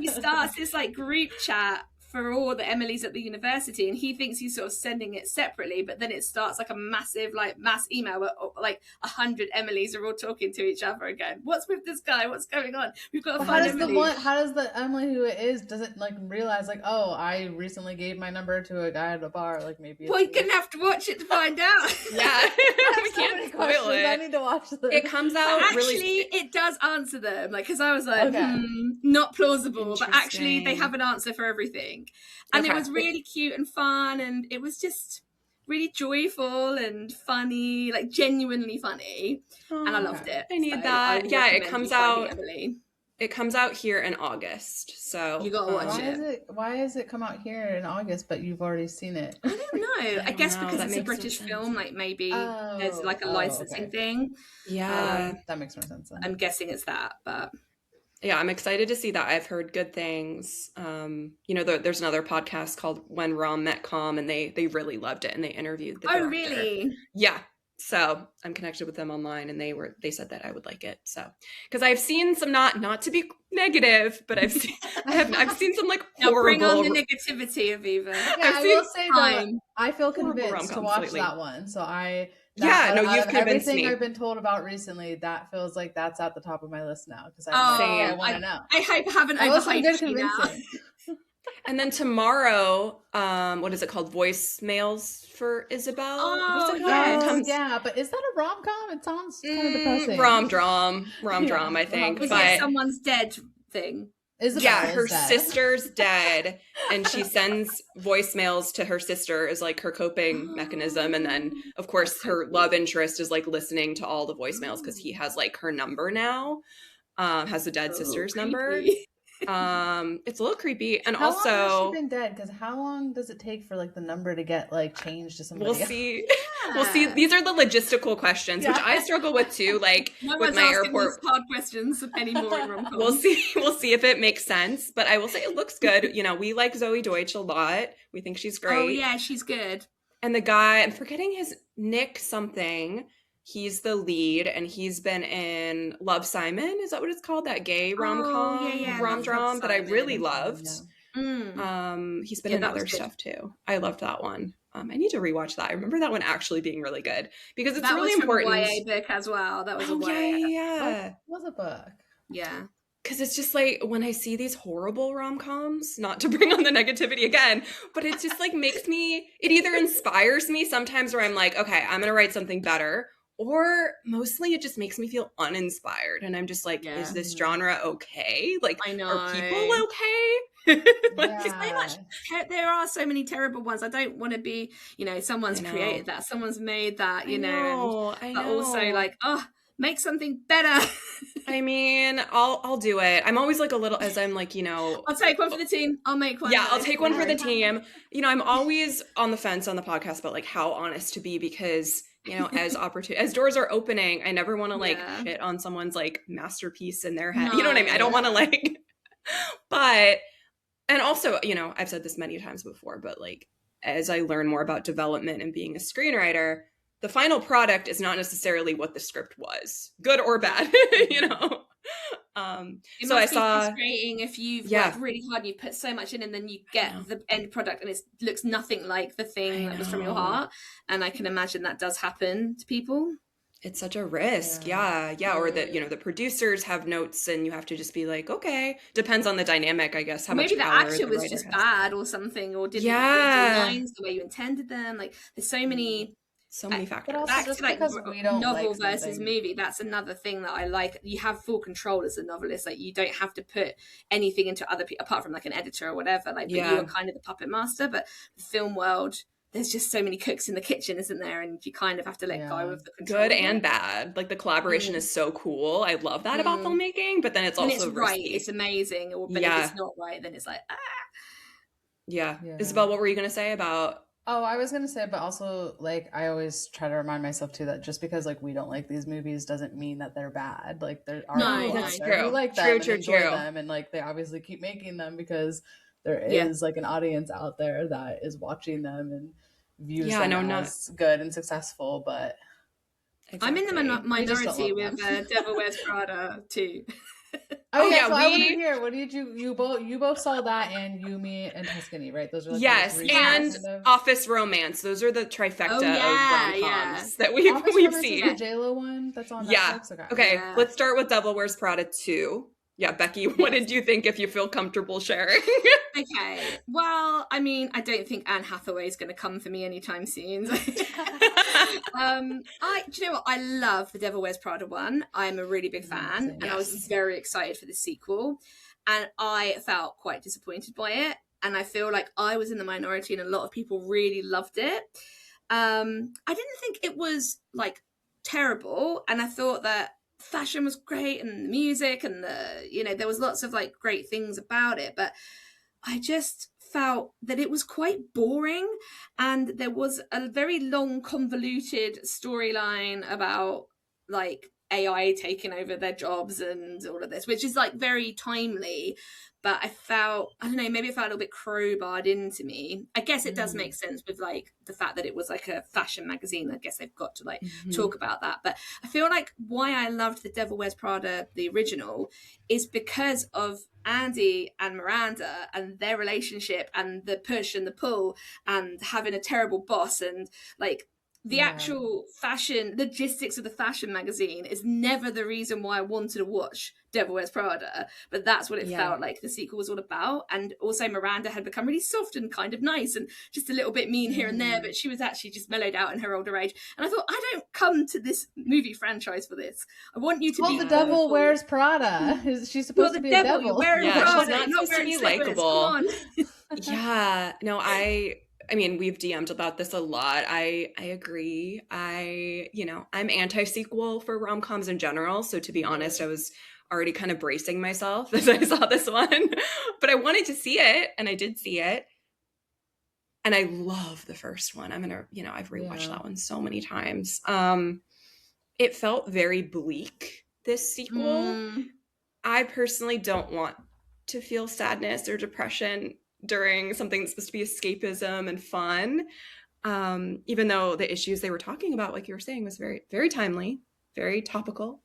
He starts this like group chat for all the Emilys at the university and he thinks he's sort of sending it separately, but then it starts like a massive like mass email where like 100 Emilys are all talking to each other again. What's with this guy? What's going on? We've got to find Emily. How does the Emily who it is doesn't like realize like, oh, I recently gave my number to a guy at a bar, like maybe you're gonna have to watch it to find out. Yeah. We can't spoil it. I need to watch this. It comes out it does answer them, like because I was like not plausible, but actually they have an answer for everything. And it was really cute and fun and it was just really joyful and funny, like genuinely funny. And I loved it. I need that. It comes out. It comes out here in August, so you gotta watch it. Why does it come out here in August, but you've already seen it? I don't know. I guess because it's a British film, like maybe there's like a licensing thing. Yeah, that makes more sense then. I'm guessing it's that, but yeah, I'm excited to see that. I've heard good things. There's another podcast called When Rom Met Com, and they really loved it, and they interviewed the director. Oh, really? Yeah. So I'm connected with them online, and they said that I would like it. So because I've seen some not to be negative, but I've seen some like horrible. Bring on the negativity, Aviva. Yeah, I will say that I feel convinced to watch that one. So you've convinced everything me. I've been told about recently, that feels like that's at the top of my list now because I want to know. I haven't overhyped you now. And then tomorrow, what is it called? Voicemails for Isabel? Yeah, but is that a rom-com? It sounds kind of depressing. Rom-dram, I think. Was it someone's dead thing? Isabel her sister's dead, and she sends voicemails to her sister as like her coping mechanism, and then of course her love interest is like listening to all the voicemails because he has like her number now, has the dead sister's number. It's a little creepy, and how also long has she been dead? Because how long does it take for like the number to get like changed to somebody else? We'll see. These are the logistical questions, which I struggle with too. Like with my airport hard questions anymore in rom-com. We'll see if it makes sense. But I will say it looks good. We like Zoe Deutsch a lot. We think she's great. Oh yeah, she's good. And the guy, I'm forgetting his Nick something. He's the lead, and he's been in Love, Simon. Is that what it's called? That gay rom-com, rom-dram that I really loved. He's been in that was other good. stuff too. I loved that one. I need to rewatch that. I remember that one actually being really good because it's that really was from important. a YA book as well. That was a YA. Yeah. Was a book. Yeah. Because it's just like when I see these horrible rom-coms, not to bring on the negativity again, but it just like makes me, it either inspires me sometimes where I'm like, okay, I'm going to write something better, or mostly it just makes me feel uninspired. And I'm just like, is this genre okay? Like, I know. are people okay? Like, so much, there are so many terrible ones. I don't want to be, someone's created that, someone's made that, but also like, make something better. I mean, I'll do it. I'm always like a little, as I'm like, I'll take one for the team. I'll make one. Yeah, I'll take one for the team. I'm always on the fence on the podcast about like how honest to be because, as doors are opening, I never want to like shit on someone's like masterpiece in their head. You know what I mean? I don't want to like, but, and also, I've said this many times before, but like, as I learn more about development and being a screenwriter, the final product is not necessarily what the script was, good or bad, It so must I saw frustrating if you've worked really hard and you put so much in and then you get the end product and it looks nothing like the thing that was from your heart. And I can imagine that does happen to people. It's such a risk. Yeah. Or that, the producers have notes and you have to just be like, okay, depends on the dynamic, I guess. How maybe much the power actor was writer just has. bad or something, or didn't read the lines the way you intended them. Like there's so many factors. But also back just to like because we don't novel like versus movie, that's another thing that I like. You have full control as a novelist. Like you don't have to put anything into other people apart from like an editor or whatever. Like, but you are kind of the puppet master. But the film world, there's just so many cooks in the kitchen, isn't there? And you kind of have to let go of the control. Good and bad. Like the collaboration is so cool. I love that about filmmaking. But then it's when also it's right, risky. it's amazing. But if it's not right, then it's like Yeah. Isabel, what were you going to say about? Oh, I was going to say, but also, like, I always try to remind myself, too, that just because, like, we don't like these movies doesn't mean that they're bad. Like, there are people out there who like them and enjoy them, and, like, they obviously keep making them because there is, like, an audience out there that is watching them and views them as good and successful, but... Exactly. I'm in the minority with Devil Wears Prada, too. So I want to hear. What did you both saw that and Yumi and Tuscany, right? Those are like and kind of... Office Romance. Those are the trifecta of rom-coms that we've seen. Is the J-Lo one that's on Netflix? Okay. Let's start with Devil Wears Prada 2. Yeah, Becky, what did you think, if you feel comfortable sharing? Okay. Well, I mean, I don't think Anne Hathaway is going to come for me anytime soon. Do you know what? I love the Devil Wears Prada one. I'm a really big fan, and I was very excited for the sequel. And I felt quite disappointed by it. And I feel like I was in the minority, and a lot of people really loved it. I didn't think it was like terrible, and I thought that fashion was great and the music and there was lots of like great things about it, but I just felt that it was quite boring, and there was a very long convoluted storyline about like AI taking over their jobs and all of this, which is like very timely, but I don't know, maybe it felt a little bit crowbarred into me. I guess it does make sense with like the fact that it was like a fashion magazine. I guess they've got to like talk about that. But I feel like why I loved The Devil Wears Prada, the original, is because of Andy and Miranda and their relationship and the push and the pull and having a terrible boss and like the actual fashion logistics of the fashion magazine is never the reason why I wanted to watch Devil Wears Prada, but that's what it felt like the sequel was all about. And also Miranda had become really soft and kind of nice and just a little bit mean here and there, but she was actually just mellowed out in her older age. And I thought, I don't come to this movie franchise for this. I want you to be... the Devil Wears Prada. She's supposed to be a devil. Prada, she's not supposed to be likable. I mean, we've DM'd about this a lot. I agree. I'm anti-sequel for rom-coms in general. So to be honest, I was already kind of bracing myself as I saw this one. But I wanted to see it, and I did see it. And I love the first one. I've rewatched that one so many times. It felt very bleak, this sequel. I personally don't want to feel sadness or depression during something that's supposed to be escapism and fun, even though the issues they were talking about, like you were saying, was very, very timely, very topical.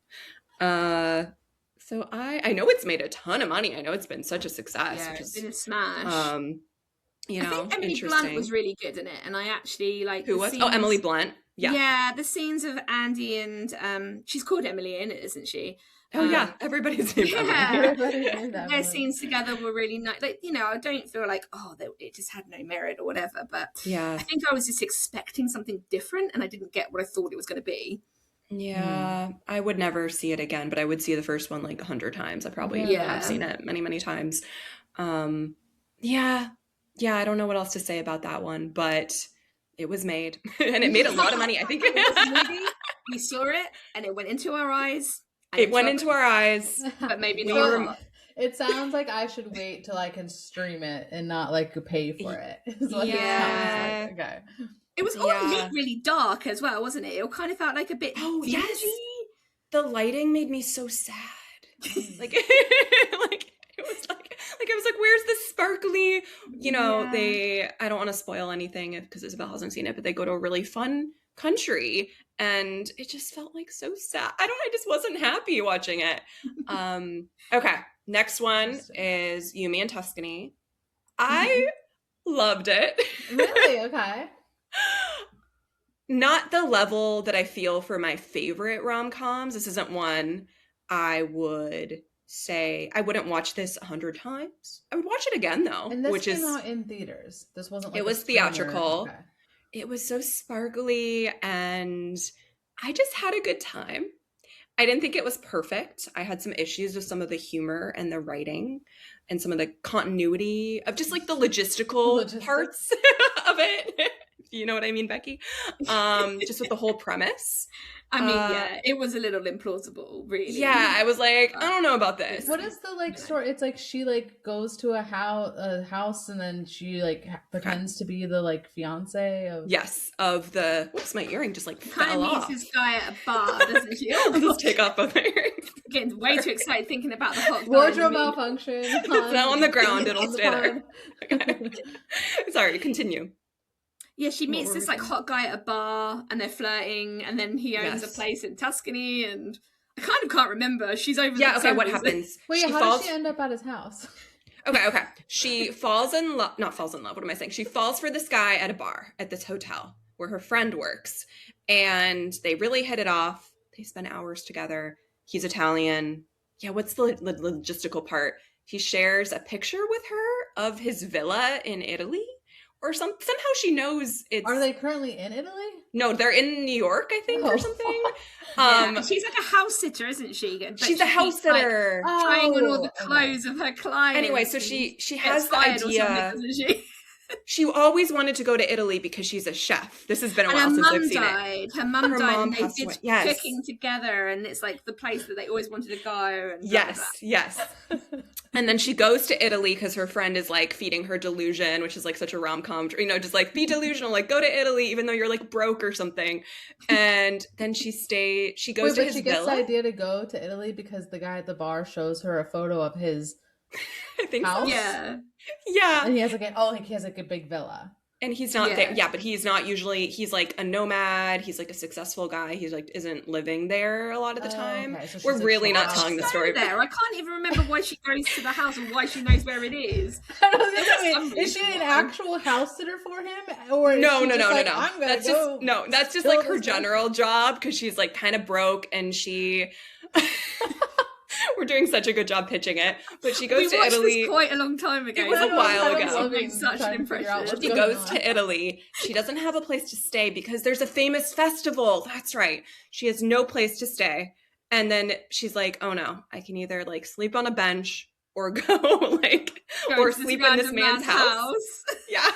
So I know it's made a ton of money. I know it's been such a success. Yeah, Which it's is, been a smash. you know, I think Emily interesting. Blunt was really good in it, and I actually like Who the was? scenes, Oh, Emily Blunt. Yeah. Yeah, the scenes of Andy and she's called Emily in it, isn't she? Oh yeah, everybody's named Yeah. Emily. Their scenes together were really nice. Like, you know, I don't feel like, it just had no merit or whatever. But Yeah. I think I was just expecting something different, and I didn't get what I thought it was going to be. Yeah, I would never see it again, but I would see the first one like 100 times. I probably have seen it many, many times. Yeah, I don't know what else to say about that one, but it was made and it made a lot of money. I think It was a movie. We saw it, and it went into our eyes. It went into our eyes, but maybe we not. were. It sounds like I should wait till I can stream it and not like pay for it. It's what it Yeah. sounds like. Okay. It was all lit really dark as well, wasn't it? It kind of felt like a bit Yes. dingy. The lighting made me so sad. Like, it was like I was like, where's the sparkly? You know, I don't want to spoil anything because Isabel hasn't seen it, but they go to a really fun country, and it just felt like so sad. I just wasn't happy watching it. Okay, next one is Yumi and Tuscany. I loved it. Really? Okay. Not the level that I feel for my favorite rom-coms. This isn't one I would say I wouldn't watch this 100 times. I would watch it again though. And this which came is out in theaters. This wasn't like it a was streamer. theatrical. Okay. It was so sparkly and I just had a good time. I didn't think it was perfect. I had some issues with some of the humor and the writing and some of the continuity of just like the logistical parts of it. You know what I mean, Becky? Just with the whole premise. I mean, it was a little implausible, really. Yeah, I was like, I don't know about this. What is the like story? It's like she like goes to a house and then she like pretends to be the like fiance of. Yes, of the. Whoops, my earring just like Kind fell of off. meets this guy at a bar, doesn't she? I'll just take off both my earrings. Getting way too excited thinking about the hot Wardrobe malfunction. It's now on the ground. It'll on the stay there. pod. Okay. Sorry, continue. Yeah, she meets this like hot guy at a bar and they're flirting, and then he owns a place in Tuscany, and I kind of can't remember. She's over. Yeah. Okay. What happens? Wait, how does she end up at his house? Okay. She falls in love. Not falls in love. What am I saying? She falls for this guy at a bar at this hotel where her friend works, and they really hit it off. They spend hours together. He's Italian. Yeah. What's the logistical part? He shares a picture with her of his villa in Italy. Or somehow she knows it's. Are they currently in Italy? No, they're in New York, I think, or something. She's like a house sitter, isn't she? But she's a house sitter, like, trying on all the clothes of her clients. Anyway, so she has the idea. Doesn't she? She always wanted to go to Italy because she's a chef. This has been a while since I've seen it. Her mum died, and they passed did away. cooking together, and it's like the place that they always wanted to go. And Yes. And then she goes to Italy because her friend is like feeding her delusion, which is like such a rom-com, you know, just like be delusional, like go to Italy even though you're like broke or something. And then she goes to his she gets the idea to go to Italy because the guy at the bar shows her a photo of his I think house. So. Yeah. And he has like a big villa. And he's not there. Yeah, but he's not usually, he's like a nomad. He's like a successful guy. He's like, isn't living there a lot of the time. Okay. So we're like, really not telling the story. There. I can't even remember why she goes to the house and why she knows where it is. Is she an actual house sitter for him? Or no. That's just like her general job because she's like kind of broke and she. We're doing such a good job pitching it, but she goes to Italy. This quite a long time ago. It was a while ago. Made such an impression. She goes to Italy. She doesn't have a place to stay because there's a famous festival. That's right. She has no place to stay, and then she's like, "Oh no, I can either like sleep on a bench or go sleep in this man's house." Yeah.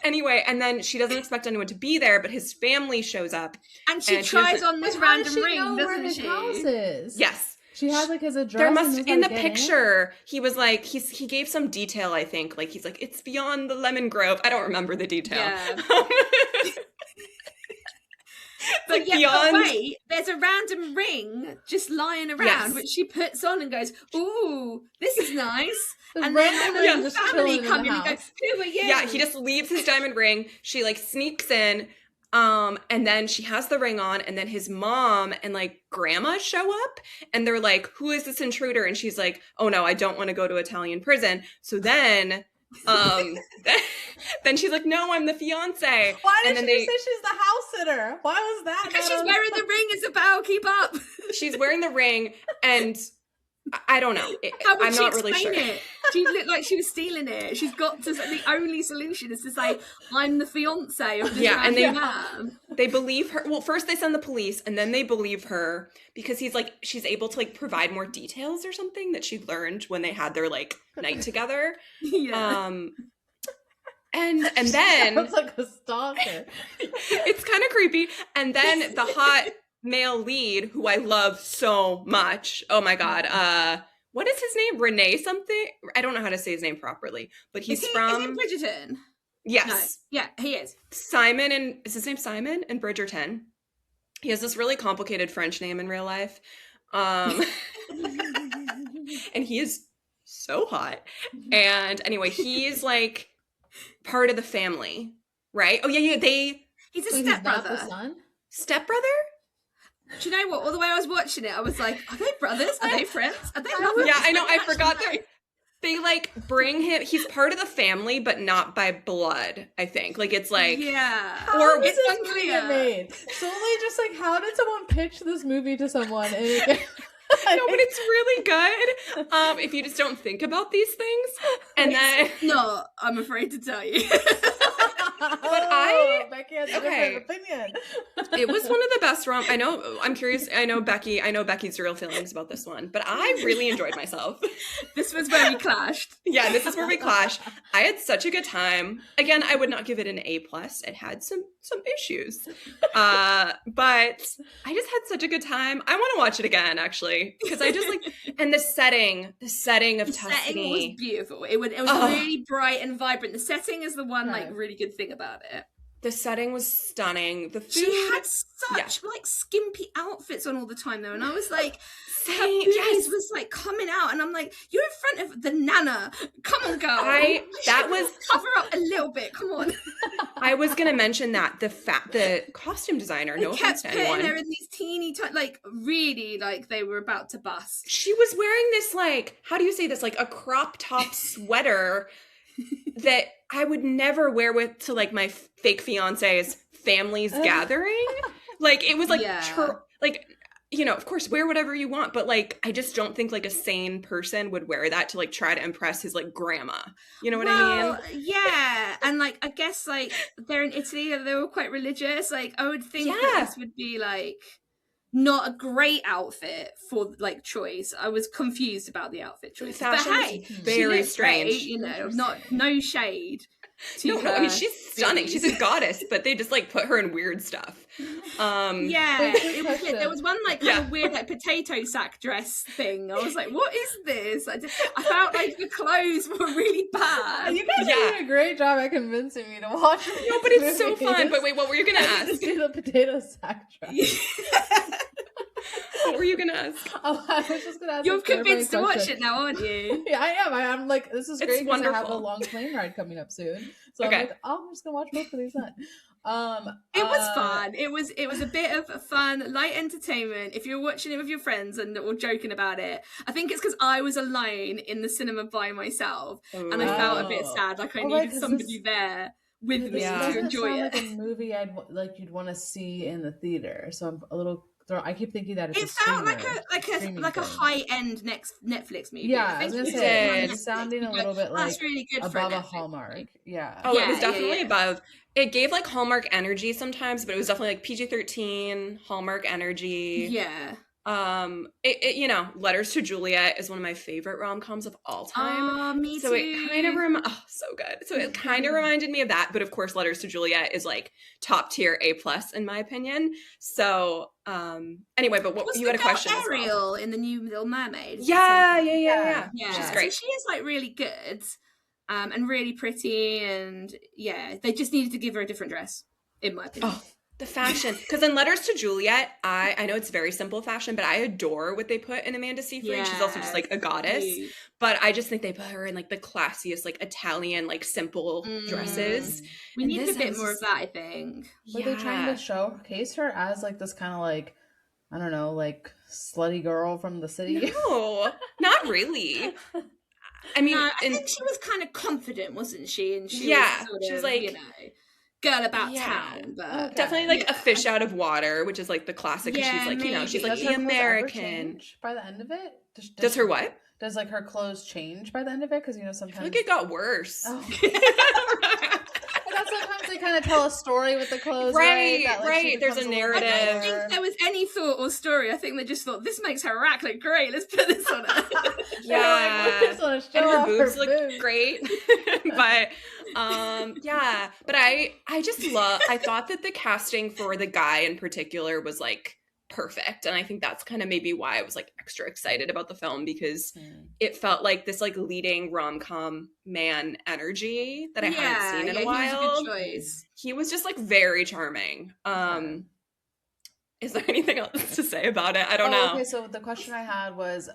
Anyway, and then she doesn't expect anyone to be there, but his family shows up. And she tries on this random ring, doesn't she? House is? Yes. She has like his address. There must in the picture. He was like he gave some detail. I think like he's like it's beyond the lemon grove. I don't remember the detail. Yeah. But wait, there's a random ring just lying around, which she puts on and goes, "Ooh, this is nice." And then the family come in and goes, "Who are you?" Yeah, he just leaves his diamond ring. She like sneaks in. And then she has the ring on, and then his mom and like grandma show up, and they're like, who is this intruder? And she's like, oh no, I don't want to go to Italian prison. So then then she's like, no, I'm the fiance. Why and did then she say she's the house sitter? Why was that? Because she's wearing the ring, Isabel. Keep up. she's wearing the ring, and I don't know. How would I'm she not really explain sure. it? She looked like she was stealing it. She's got to. The only solution is to say, "I'm the fiance of this Yeah, and man." They believe her. Well, first they send the police, and then they believe her because she's able to like provide more details or something that she learned when they had their like night together. Yeah. And then sounds like a stalker. it's kind of creepy. And then the hot male lead, who I love so much. Oh my god. What is his name? Renee something? I don't know how to say his name properly, but he's from Is he Bridgerton? Yes. No. Yeah, he is. Simon, and is his name Simon in Bridgerton? He has this really complicated French name in real life. And he is so hot. And anyway, he's like part of the family, right? Oh yeah, He's a Wait, he's not the stepbrother. son? stepbrother? Do you know what? All the way I was watching it, I was like, are they brothers? Are they friends? Are they lovers? Yeah, I know, I Actually, forgot no. that. They like bring him, he's part of the family, but not by blood, I think. Like it's like Yeah. How Or did it's this movie unclear. get made? Solely just like, how did someone pitch this movie to someone? And it get, no, but it's really good. If you just don't think about these things. And then No, I'm afraid to tell you. Oh, Becky has a okay. different opinion. it was one of the best I'm curious, I know Becky's real feelings about this one, but I really enjoyed myself. This was where we clashed. Yeah, this is where we clash. I had such a good time. Again, I would not give it an A+. It had some issues. But I just had such a good time. I want to watch it again, actually, because I just like, and the setting of The setting was Tuscany. beautiful. It was really bright and vibrant. The setting is the one like really good thing about it. The setting was stunning. The food. She had such like skimpy outfits on all the time though, and I was like, her Same, boobies yes. was like coming out, and I'm like, you're in front of the nana. Come on, girl. That was cover up a little bit. Come on. I was gonna mention that the costume designer, no They offense kept to putting her anyone, in these teeny like really like they were about to bust. she was wearing this like, how do you say this, like a crop top sweater that I would never wear to like my fake fiance's family's gathering. Like it was like like, you know, of course wear whatever you want, but like I just don't think like a sane person would wear that to like try to impress his like grandma. You know what I mean? Yeah, and like I guess like they're in Italy and they were quite religious. Like I would think that this would be like not a great outfit for like choice. I was confused about the outfit choice. But Fashion hey, was she very looks strange. great, you know, no shade. To No, I mean her she's stunning. boobies. She's a goddess, but they just like put her in weird stuff. Yeah, Wait, it was, there was one like kind of weird like potato sack dress thing. I was like, what is this? I felt like the clothes were really bad. You guys are doing a great job at convincing me to watch. No, but it's so fun. But wait, what were you gonna ask? See the potato sack dress. What were you gonna ask? Oh, I was just gonna ask. You're a clarifying convinced to watch question. it now, aren't you? Yeah, I am. I'm like, this is It's great because I have a wonderful. long plane ride coming up soon. So Okay. I'm like, oh, I'm just gonna watch both of these then. It was fun. It was a bit of fun, light entertainment. If you're watching it with your friends or joking about it, I think it's because I was alone in the cinema by myself, and I felt a bit sad. Like I Oh, right, needed 'cause somebody there with me This Yeah. to doesn't enjoy sound it. like a movie you'd want to see in the theater. So I'm a little. I keep thinking that it's It felt like streaming a thing. high end Netflix movie. Yeah, I was gonna think say did. it's sounding a little bit like that's really good for above a Netflix Hallmark. movie. Yeah. Oh, it was Yeah, definitely yeah. above. It gave like Hallmark energy sometimes, but it was definitely like PG-13 Hallmark energy. Yeah. It you know, Letters to Juliet is one of my favorite rom-coms of all time. Oh, me So too. it kind of so good. So it kind of reminded me of that, but of course Letters to Juliet is like top tier A+ in my opinion. So anyway, but what Was you the had a girl question as well. Ariel in the new Little Mermaid. Yeah. Yeah, She's so great. she is like really good, and really pretty, and yeah, they just needed to give her a different dress, in my opinion. Oh, The fashion, because in Letters to Juliet, I know it's very simple fashion, but I adore what they put in Amanda Seyfried. She's also just like a goddess, but I just think they put her in like the classiest, like Italian, like simple dresses. We need a bit more of that, I think. Were they trying to showcase her as like this kind of like, I don't know, like slutty girl from the city? No, not really. I mean, I think she was kind of confident, wasn't she? And she was like, you know, girl about town, but definitely like a fish out of water, which is like the classic. She's like, you know, she's like the American. By the end of it, does her what? Does like her clothes change by the end of it? Because you know sometimes I feel like it got worse. Oh. Sometimes they kind of tell a story with the clothes, right? That, like, right. There's a narrative. I don't think there was any thought or story. I think they just thought this makes her rack look great. Let's put this on her. And her boobs look great. But but I just love. I thought that the casting for the guy in particular was like perfect, and I think that's kind of maybe why I was like extra excited about the film, because it felt like this like leading rom-com man energy that I hadn't seen in a while. He was a good choice. He was just like very charming. Is there anything else to say about it? I don't know. Okay, so the question I had was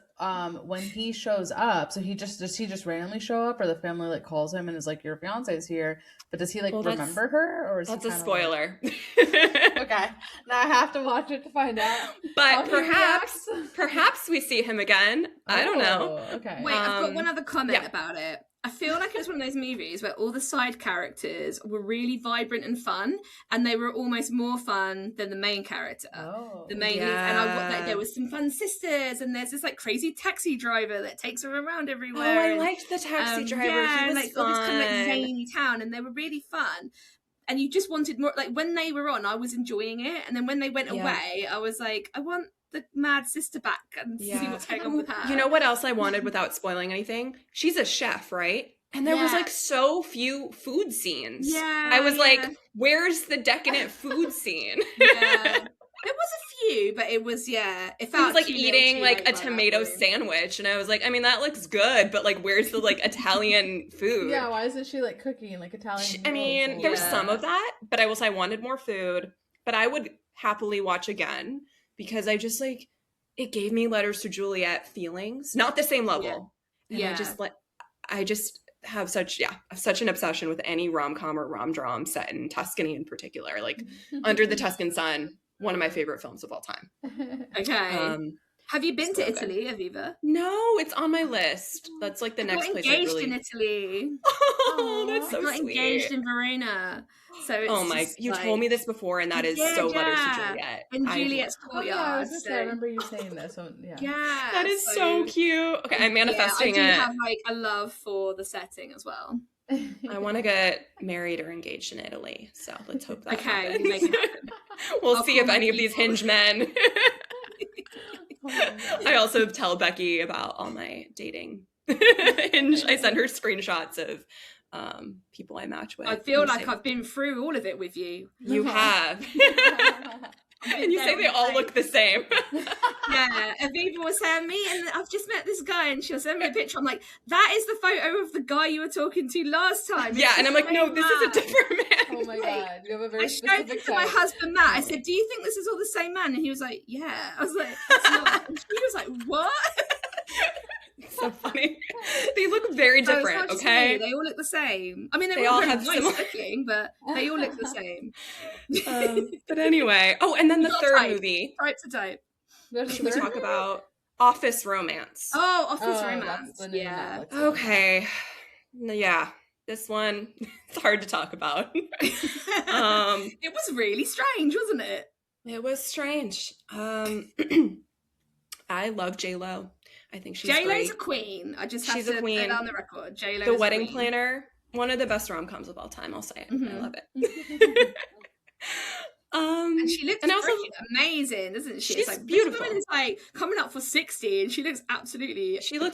when he shows up, so does he just randomly show up, or the family like calls him and is like, your fiance is here, but does he like remember her, or is that's he a spoiler? Like... Okay, now I have to watch it to find out. But perhaps we see him again. I don't know. Okay. Wait, I've got one other comment about it. I feel like it was one of those movies where all the side characters were really vibrant and fun, and they were almost more fun than the main character. The main lead. And there was some fun sisters, and there's this like crazy taxi driver that takes her around everywhere. Oh, I liked the taxi driver. He was like fun. All this kind of like zany town, and they were really fun. And you just wanted more. Like when they were on, I was enjoying it, and then when they went away, I was like, I want the mad sister back and see what's going on with her. You know what else I wanted without spoiling anything? She's a chef, right? And there was like so few food scenes. Yeah. I was like, where's the decadent food scene? There was a few, but it was it felt was like eating like a tomato sandwich, and I was like, I mean, that looks good, but like where's the like Italian food? Yeah, why isn't she like cooking like Italian? I mean, there was some of that, but I will say I wanted more food, but I would happily watch again. Because I just like, it gave me Letters to Juliet feelings, not the same level. And I just have such an obsession with any rom-com or rom-dram set in Tuscany in particular. Like Under the Tuscan Sun, one of my favorite films of all time. Okay. Have you been to Italy, Aviva? No, it's on my list. That's like the next place I really... in Italy. Oh, that's so sweet. Engaged in Verona. So it's you told me this before, and that is so Letters to Juliet. In Juliet's courtyard. I remember you saying this. So, that is so cute. Okay, I'm manifesting it. I do have like a love for the setting as well. I want to get married or engaged in Italy, so let's hope that happens. Make it happen. We'll see if any of these hinge men. I also tell Becky about all my dating hinge. I send her screenshots of people I match with. I feel like I've been through all of it with you. You have. And you say they all look the same. Yeah, Aviva was saying me, and I've just met this guy, and she'll send me a picture. I'm like, that is the photo of the guy you were talking to last time. Yeah, and I'm like, no, this is a different man. Oh my god, you have a very I showed it to my husband Matt. I said, do you think this is all the same man? And he was like, yeah. I was like, it's not. And she was like, what? So funny. They look very different, okay? They all look the same. I mean, they all have nice looking, but they all look the same. But anyway. Oh, and then the third movie. Type to type. Should we talk about Office Romance? Oh, Office Romance. Yeah. Okay. Yeah. This one, it's hard to talk about. It was really strange, wasn't it? It was strange. I love J-Lo. I think she's J-Lo's great. a queen. I just have to put it on the record. J-Lo's The Wedding Planner, one of the best rom-coms of all time, I'll say it. Mm-hmm. I love it. And she looks amazing, doesn't she? She's like, beautiful. This woman is like coming up for 60 and she looks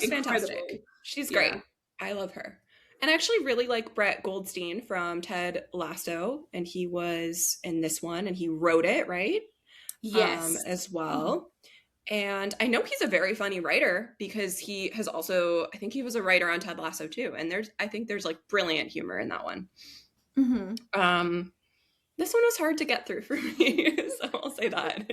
fantastic. She's great. Yeah. I love her. And I actually really like Brett Goldstein from Ted Lasso, and he was in this one, and he wrote it, right? Yes. As well. Mm-hmm. And I know he's a very funny writer because he has also, I think he was a writer on Ted Lasso too. And I think there's like brilliant humor in that one. Mm-hmm. This one was hard to get through for me, so I'll say that.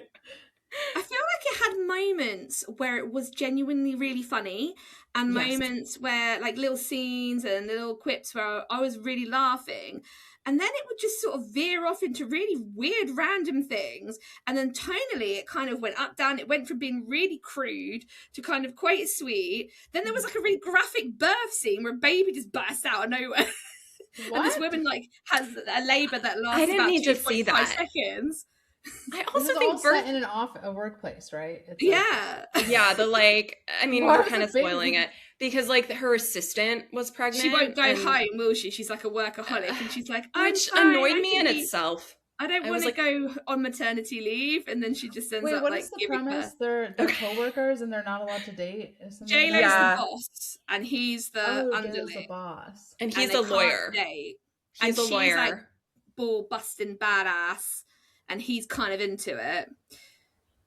I feel like it had moments where it was genuinely really funny, and moments where, like, little scenes and little quips where I was really laughing. And then it would just sort of veer off into really weird, random things. And then tonally, it kind of went up, down. It went from being really crude to kind of quite sweet. Then there was like a really graphic birth scene where a baby just burst out of nowhere. What? And this woman like has a labour that lasts I didn't about need to see 2.5 that. seconds. I This also is think all set in a workplace, right? It's like- Yeah. yeah, the like, I mean, Why we're was kind the of spoiling baby- it because like her assistant was pregnant. She won't go and- home, will she? She's like a workaholic, and she's like, I'm which fine, annoyed I me can in be- itself. I don't I want was to like- go on maternity leave, and then she just ends Wait, up what like is the giving premise? birth. They're co-workers and they're not allowed to date? Or something like J-Lo's that? Yeah. the boss, and he's the Oh, J-Lo's underling. the boss. And and he's they a can't lawyer. date. He's And a she's, lawyer. like, ball busting badass, and he's kind of into it.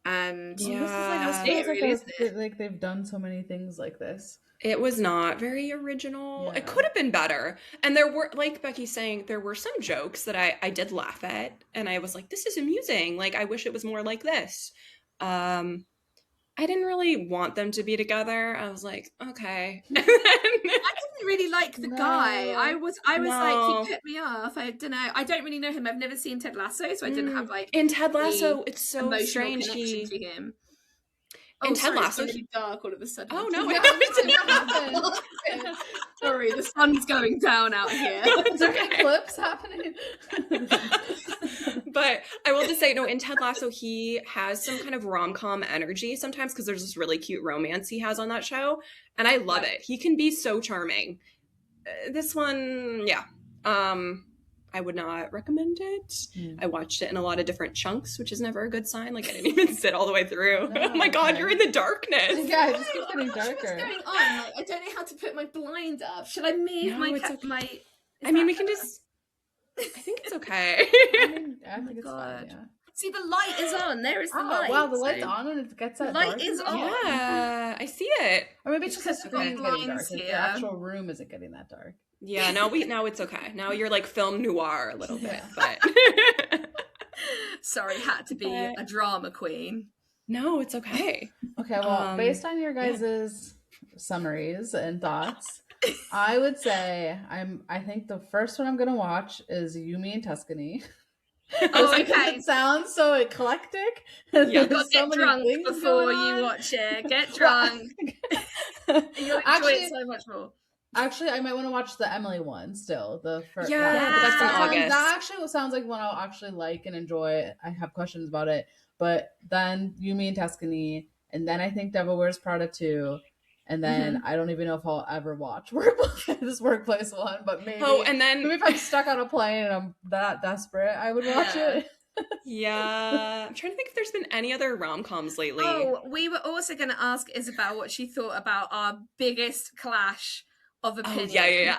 And Yeah. This is like, this It feels like, really isn't it? like they've done so many things like this. It was not very original. Yeah. It could have been better. And there were, like Becky's saying, there were some jokes that I did laugh at. And I was like, this is amusing. Like, I wish it was more like this. I didn't really want them to be together. I was like, okay. I didn't really like the guy. No. I was No. like, he put me off. I don't know. I don't really know him. I've never seen Ted Lasso, so I didn't have like In Ted Lasso, the it's so emotional strange. connection to him. In Ted sorry, Lasso, it's really dark all of a sudden. Oh, no, Yeah, it Sorry, the sun's going down out here. It's okay. Clips happening. But I will just say, no, in Ted Lasso, he has some kind of rom-com energy sometimes because there's this really cute romance he has on that show. And I love it. He can be so charming. This one, yeah. I would not recommend it. I watched it in a lot of different chunks, which is never a good sign. Like, I didn't even sit all the way through. No, Oh my God, okay. you're in the darkness. Yeah, it just keeps getting What's darker. going on? Like, I don't know how to put my blind up. Should I move No, my it's okay. my? I mean, we can just... I think it's okay. I mean, I think it's God. fine, yeah. See, the light is on. There is the Oh, light. wow, the light's so- on and it gets The that light dark is again? on. Yeah, I see it. Or maybe it's It's just the because screen's we've got getting dark. blinds Like, the here. actual room isn't getting that dark. Yeah, now it's okay. Now you're like film noir a little bit, but Sorry, had to be But- a drama queen. no, it's okay. Okay, well, Um, based on your guys' summaries and thoughts, I would say I think the first one I'm gonna watch is Yumi and Tuscany. Oh, Because okay. It sounds so eclectic. Yeah. You've got There's to so get many drunk things before going you on. watch it. Get Well, drunk. You'll enjoy Actually, it so much more. Actually, I might want to watch the Emily one still. The first, Yeah, but that's in August. That actually sounds like one I'll actually like and enjoy. I have questions about it, but then Yumi and Tuscany, and then I think Devil Wears Prada 2, and then I don't even know if I'll ever watch this workplace one, but maybe. Oh, and then maybe if I'm stuck on a plane and I'm that desperate, I would watch Yeah. it. yeah, I'm trying to think if there's been any other rom-coms lately. Oh, we were also going to ask Isabel what she thought about our biggest clash of Oh, opinion. yeah.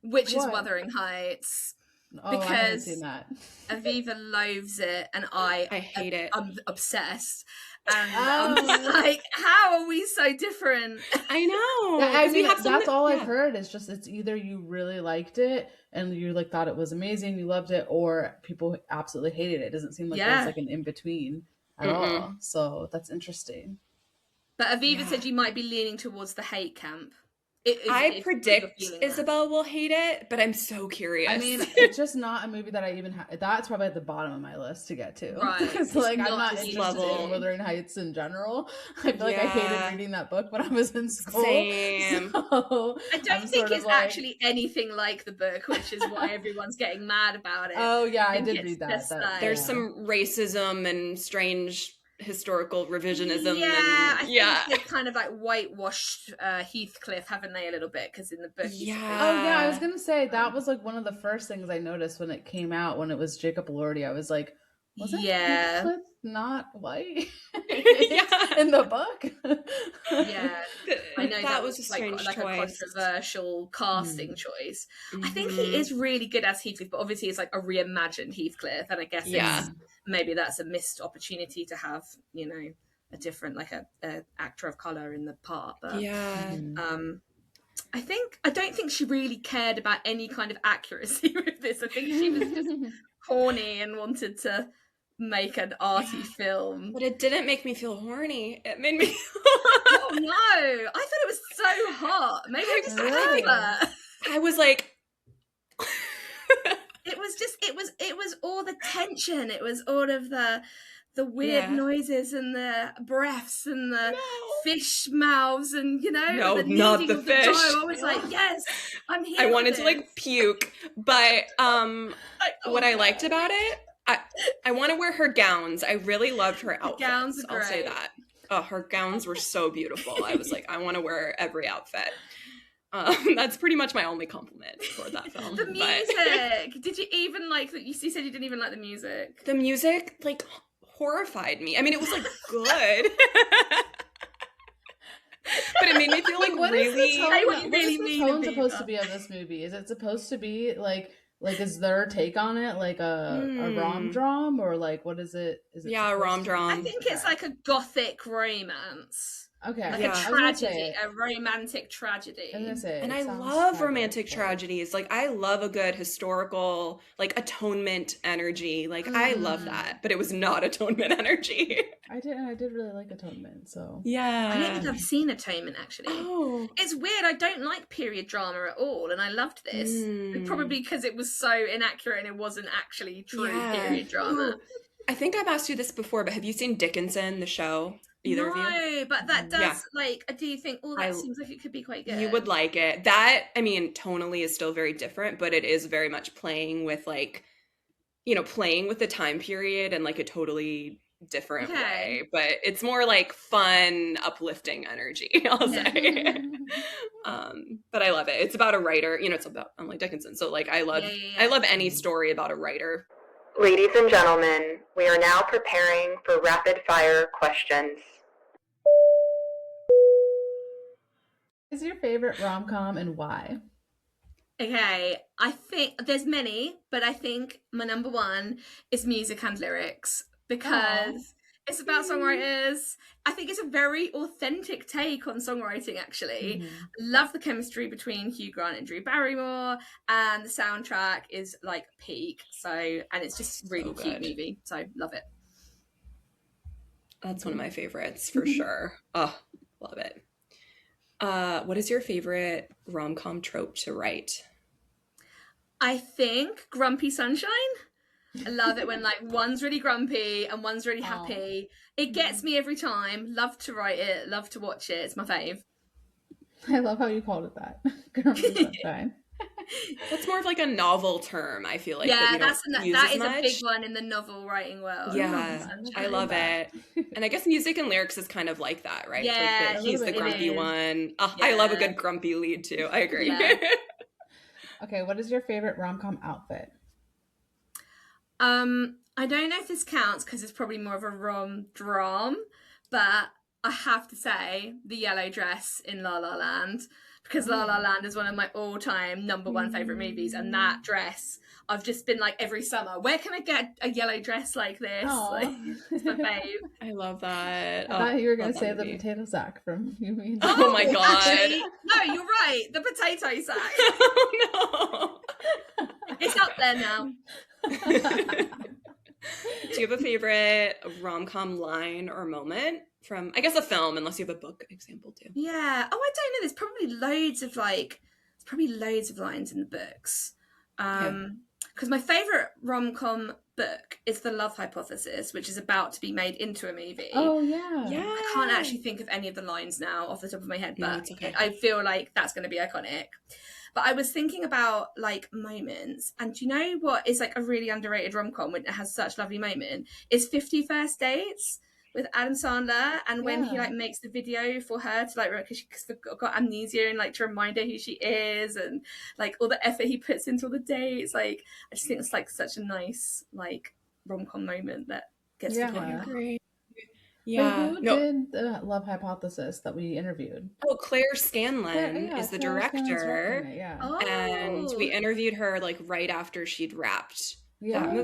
Which is What? Wuthering Heights. Oh, I haven't Because- seen that. Aviva loathes it, and I hate it. I'm obsessed. And Oh. I'm just like, how are we so different? I know. Yeah, I 'cause we mean, have some that's that- all yeah. I've heard. It's just it's either you really liked it and you like thought it was amazing, you loved it, or people absolutely hated it. It doesn't seem like Yeah. there's like an in between at all. So that's interesting. But Aviva Yeah. said you might be leaning towards the hate camp. I predict Isabel will hate it, but I'm so curious. I mean, it's just not a movie that I even have. That's probably at the bottom of my list to get to. Right. It's It's like I'm not not this interested level. in Wuthering Heights in general. I feel like I Yeah. hated reading that book when I was in school. Same. So I don't I'm think sort of it's like- actually anything like the book, which is why everyone's getting mad about it. Oh yeah, I think did it's read that. just like- There's yeah. some racism and strange historical revisionism. Yeah, I and, think they've kind of like whitewashed Heathcliff, haven't they, a little bit? Because in the book, he's Yeah. Oh yeah, I was gonna say that was like one of the first things I noticed when it came out, when it was Jacob Elordi. I was like, wasn't Yeah. Heathcliff not white Yeah. in the book? yeah, I know that was a strange like a choice. controversial casting choice. I think Mhm. he is really good as Heathcliff, but obviously it's like a reimagined Heathcliff, and I guess Yeah. maybe that's a missed opportunity to have, a different like a actor of color in the part. But Yeah. I don't think she really cared about any kind of accuracy with this. I think she was just horny and wanted to make an arty film. But it didn't make me feel horny. It made me. Oh no! I thought it was so hot. Maybe I just Really? I was like. It was all the tension. It was all of the weird noises and the breaths and the fish mouths and the not kneading the of fish. the dough. I was like, yes, I'm here. I for wanted to this. like puke, but what I liked about it, I want to wear her gowns. I really loved her outfits. Gowns are I'll say great. that. Oh, her gowns were so beautiful. I was like, I want to wear every outfit. That's pretty much my only compliment for that film. The but- music. Did you even like that? You said you didn't even like the music. The music like horrified me. I mean, it was like good, but it made me feel like What is really. the tone, Say what what you is really the mean, tone Aviva. supposed to be of this movie? Is it supposed to be like is their take on it like a rom-dram, or like what is it? Is it Yeah, a supposed to be? rom-dram. I think it's like a gothic romance. Okay, Like Yeah. a I was gonna tragedy, say- a romantic tragedy. I was gonna say, And it I sounds love kind of romantic like- tragedies. Like I love a good historical, like atonement energy. Like I love that, but it was not atonement energy. I did really like Atonement, so Yeah. I don't think I've seen Atonement actually. Oh. It's weird. I don't like period drama at all, and I loved this. Probably because it was so inaccurate and it wasn't actually true period drama. I think I've asked you this before, but have you seen Dickinson, the show? Either of you? No, but that does Yeah. like. Do you think? Oh, that seems like it could be quite good. You would like it. That, I mean, tonally is still very different, but it is very much playing with like, playing with the time period in like a totally different way. But it's more like fun, uplifting energy, I'll say. But I love it. It's about a writer. It's about Emily Dickinson. So like I love any story about a writer. Ladies and gentlemen, we are now preparing for rapid fire questions. is your favorite rom-com and why? Okay, I think there's many, but I think my number one is music and lyrics because it's about songwriters. I think it's a very authentic take on songwriting, actually. Love the chemistry between Hugh Grant and Drew Barrymore, and the soundtrack is like peak. And it's just really cute movie. So love it. That's one of my favorites for sure. Oh, love it. What is your favorite rom-com trope to write? I think Grumpy Sunshine. I love it when like one's really grumpy and one's really happy. It gets me every time. Love to write it. Love to watch it. It's my fave. I love how you called it that. Grumpy Sunshine. That's more of like a novel term, I feel like. Yeah, that that is a big one in the novel writing world. Yeah, I love it. And I guess music and lyrics is kind of like that, right? Yeah, like he's the it grumpy is. one. Oh, I love a good grumpy lead too. I agree. Yeah. Okay, what is your favorite rom-com outfit? I don't know if this counts because it's probably more of a rom-dram, but I have to say the yellow dress in La La Land, because La La Land is one of my all-time number one favorite movies, and that dress, I've just been like every summer, where can I get a yellow dress like this? Like, it's my fave. I love that. I thought you were going love to that say the movie. potato sack from You Mean Oh my god. Actually, no, you're right. The potato sack. Oh It's up there now. no. Do you have a favorite rom-com line or moment from, I guess, a film, unless you have a book example too? Yeah. Oh, I don't know. There's probably loads of lines in the books. Because my favorite rom-com book is The Love Hypothesis, which is about to be made into a movie. Oh, yeah. I can't actually think of any of the lines now off the top of my head, No, but it's okay. I feel like that's going to be iconic. But I was thinking about like moments, and do you know what is like a really underrated rom-com when it has such lovely moment? Is 50 First Dates with Adam Sandler, and when he like makes the video for her to like, because she's got amnesia, and like to remind her who she is, and like all the effort he puts into all the dates. Like I just think it's like such a nice like rom-com moment that gets to the point. Great. Wait, Yeah. who did the Love Hypothesis that we interviewed? Oh, Claire Scanlon is the Claire Scanlon's director. working it, yeah. Oh, And we interviewed her like right after she'd wrapped. Yeah.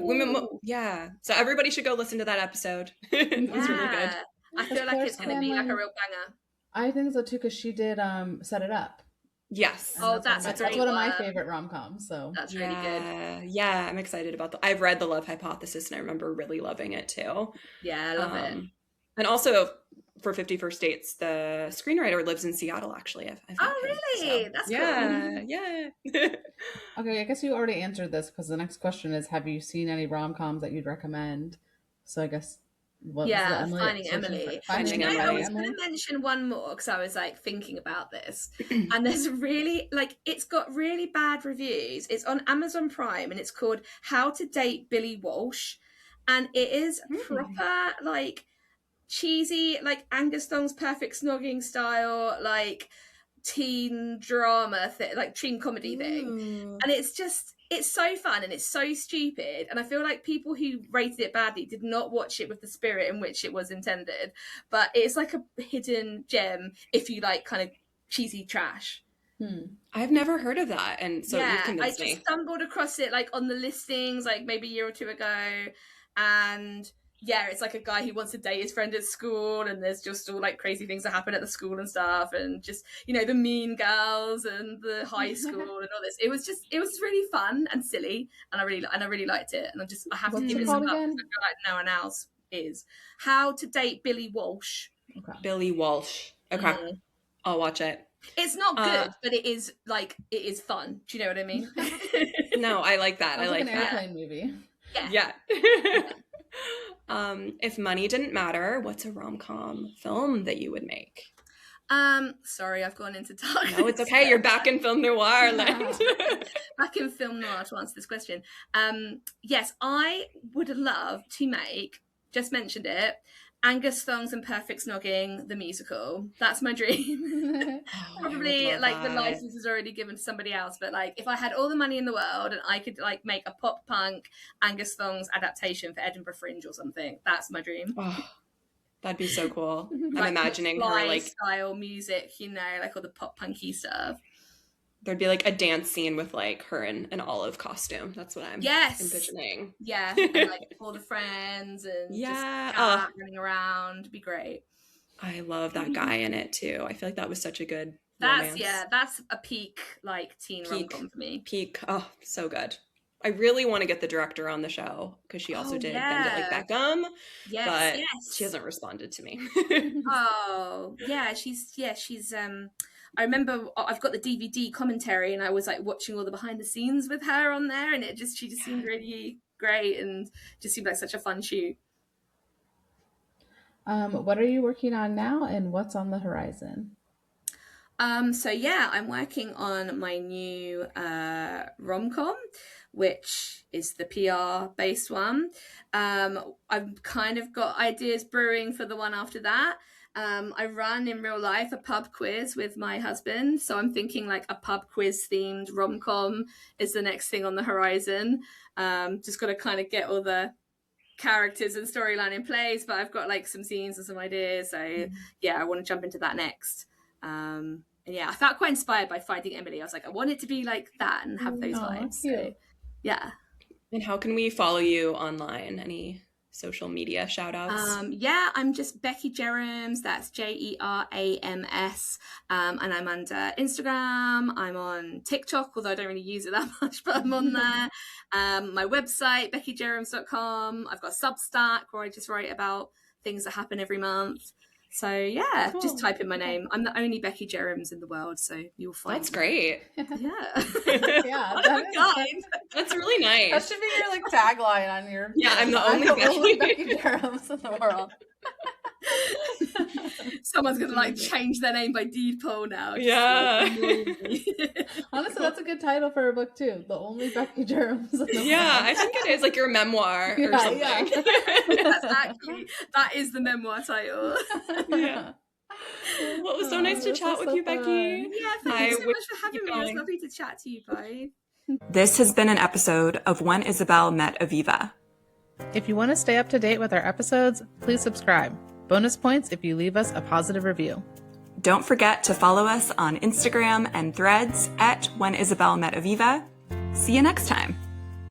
Yeah. So everybody should go listen to that episode. It was really good. I feel like Claire it's going to be like a Scanlon- real banger. I think so too, because she did Set It Up. Yes. Oh, that's that's great one of my one. favorite rom-coms. So That's really good. Yeah, I'm excited about I've read The Love Hypothesis and I remember really loving it too. Yeah, I love it. And also for 50 First Dates, the screenwriter lives in Seattle, actually. I've met Oh, him, really? so. That's yeah, yeah. okay, I guess you already answered this because the next question is, have you seen any rom-coms that you'd recommend? So I guess what was the Emily? Finding Emily. Finding You know, I Emily. was going to mention one more because I was like thinking about this, and there's really like it's got really bad reviews. It's on Amazon Prime and it's called How to Date Billy Walsh, and it is proper like cheesy, like Angus Thong's Perfect Snogging style, like teen drama like teen comedy thing, and it's so fun and it's so stupid, and I feel like people who rated it badly did not watch it with the spirit in which it was intended, but it's like a hidden gem if you like kind of cheesy trash. I've never heard of that, and so you've convinced me. I just stumbled across it like on the listings like maybe a year or two ago, and yeah, it's like a guy who wants to date his friend at school, and there's just all like crazy things that happen at the school and stuff, and just, you know, the mean girls and the high school and all this. It was really fun and silly, and I really liked it, and I have to give it some love. I feel like no one else is. How to Date Billy Walsh. Okay. Billy Walsh. Okay, I'll watch it. It's not good, but it is fun. Do you know what I mean? No, I like that. I like an airplane movie. Yeah. If money didn't matter, what's a rom-com film that you would make? Sorry, I've gone into dark. No, it's okay. You're back in film noir land. Back in film noir to answer this question. Yes, I would love to make, just mentioned it, Angus Thong's and Perfect Snogging, the musical. That's my dream. Probably like the license is already given to somebody else, but like if I had all the money in the world and I could like make a pop punk Angus Thong's adaptation for Edinburgh Fringe or something, that's my dream. Oh, that'd be so cool. Like, I'm imagining her like style music, you know, like all the pop punky stuff. There'd be like a dance scene with like her in an olive costume. That's what I'm envisioning. Yeah, and like all the friends and just running around. It'd be great. I love that guy in it too. I feel like that was such a good romance. That's a peak like teen rom-com for me. Oh, so good. I really want to get the director on the show because she also did Bend It Like Beckham. But she hasn't responded to me. She's I remember I've got the DVD commentary and I was like watching all the behind the scenes with her on there, and she just seemed really great and just seemed like such a fun shoot. What are you working on now and what's on the horizon? I'm working on my new Romcom, which is the PR based one. I've kind of got ideas brewing for the one after that. I run in real life a pub quiz with my husband, so I'm thinking like a pub quiz themed rom-com is the next thing on the horizon. Just got to kind of get all the characters and storyline in place, but I've got like some scenes and some ideas, so I want to jump into that next. I felt quite inspired by Finding Emily. I was like, I want it to be like that and have those vibes. So, yeah. And how can we follow you online? Any social media shout outs? I'm just Becky Jerams. That's Jerams. And I'm under Instagram. I'm on TikTok, although I don't really use it that much, but I'm on there. My website, beckyjerams.com. I've got Substack where I just write about things that happen every month. So cool. Just type in my name. I'm the only Becky Jerams in the world, so you'll find That's great. Yeah. That's really nice. That should be your like tagline on your I'm the only Becky Jerams in the world. Someone's gonna like change their name by deed poll now. Yeah. Honestly, that's a good title for a book too. The only Becky Jerams in the world. I think it is like your memoir or something. That is the memoir title. Yeah. Well, it was so nice to chat with you, Becky. Yeah, thank you so much for having me. It was lovely to chat to you both. This has been an episode of When Isabel Met Aviva. If you want to stay up to date with our episodes, please subscribe. Bonus points if you leave us a positive review. Don't forget to follow us on Instagram and Threads at When Isabel Met Aviva. See you next time.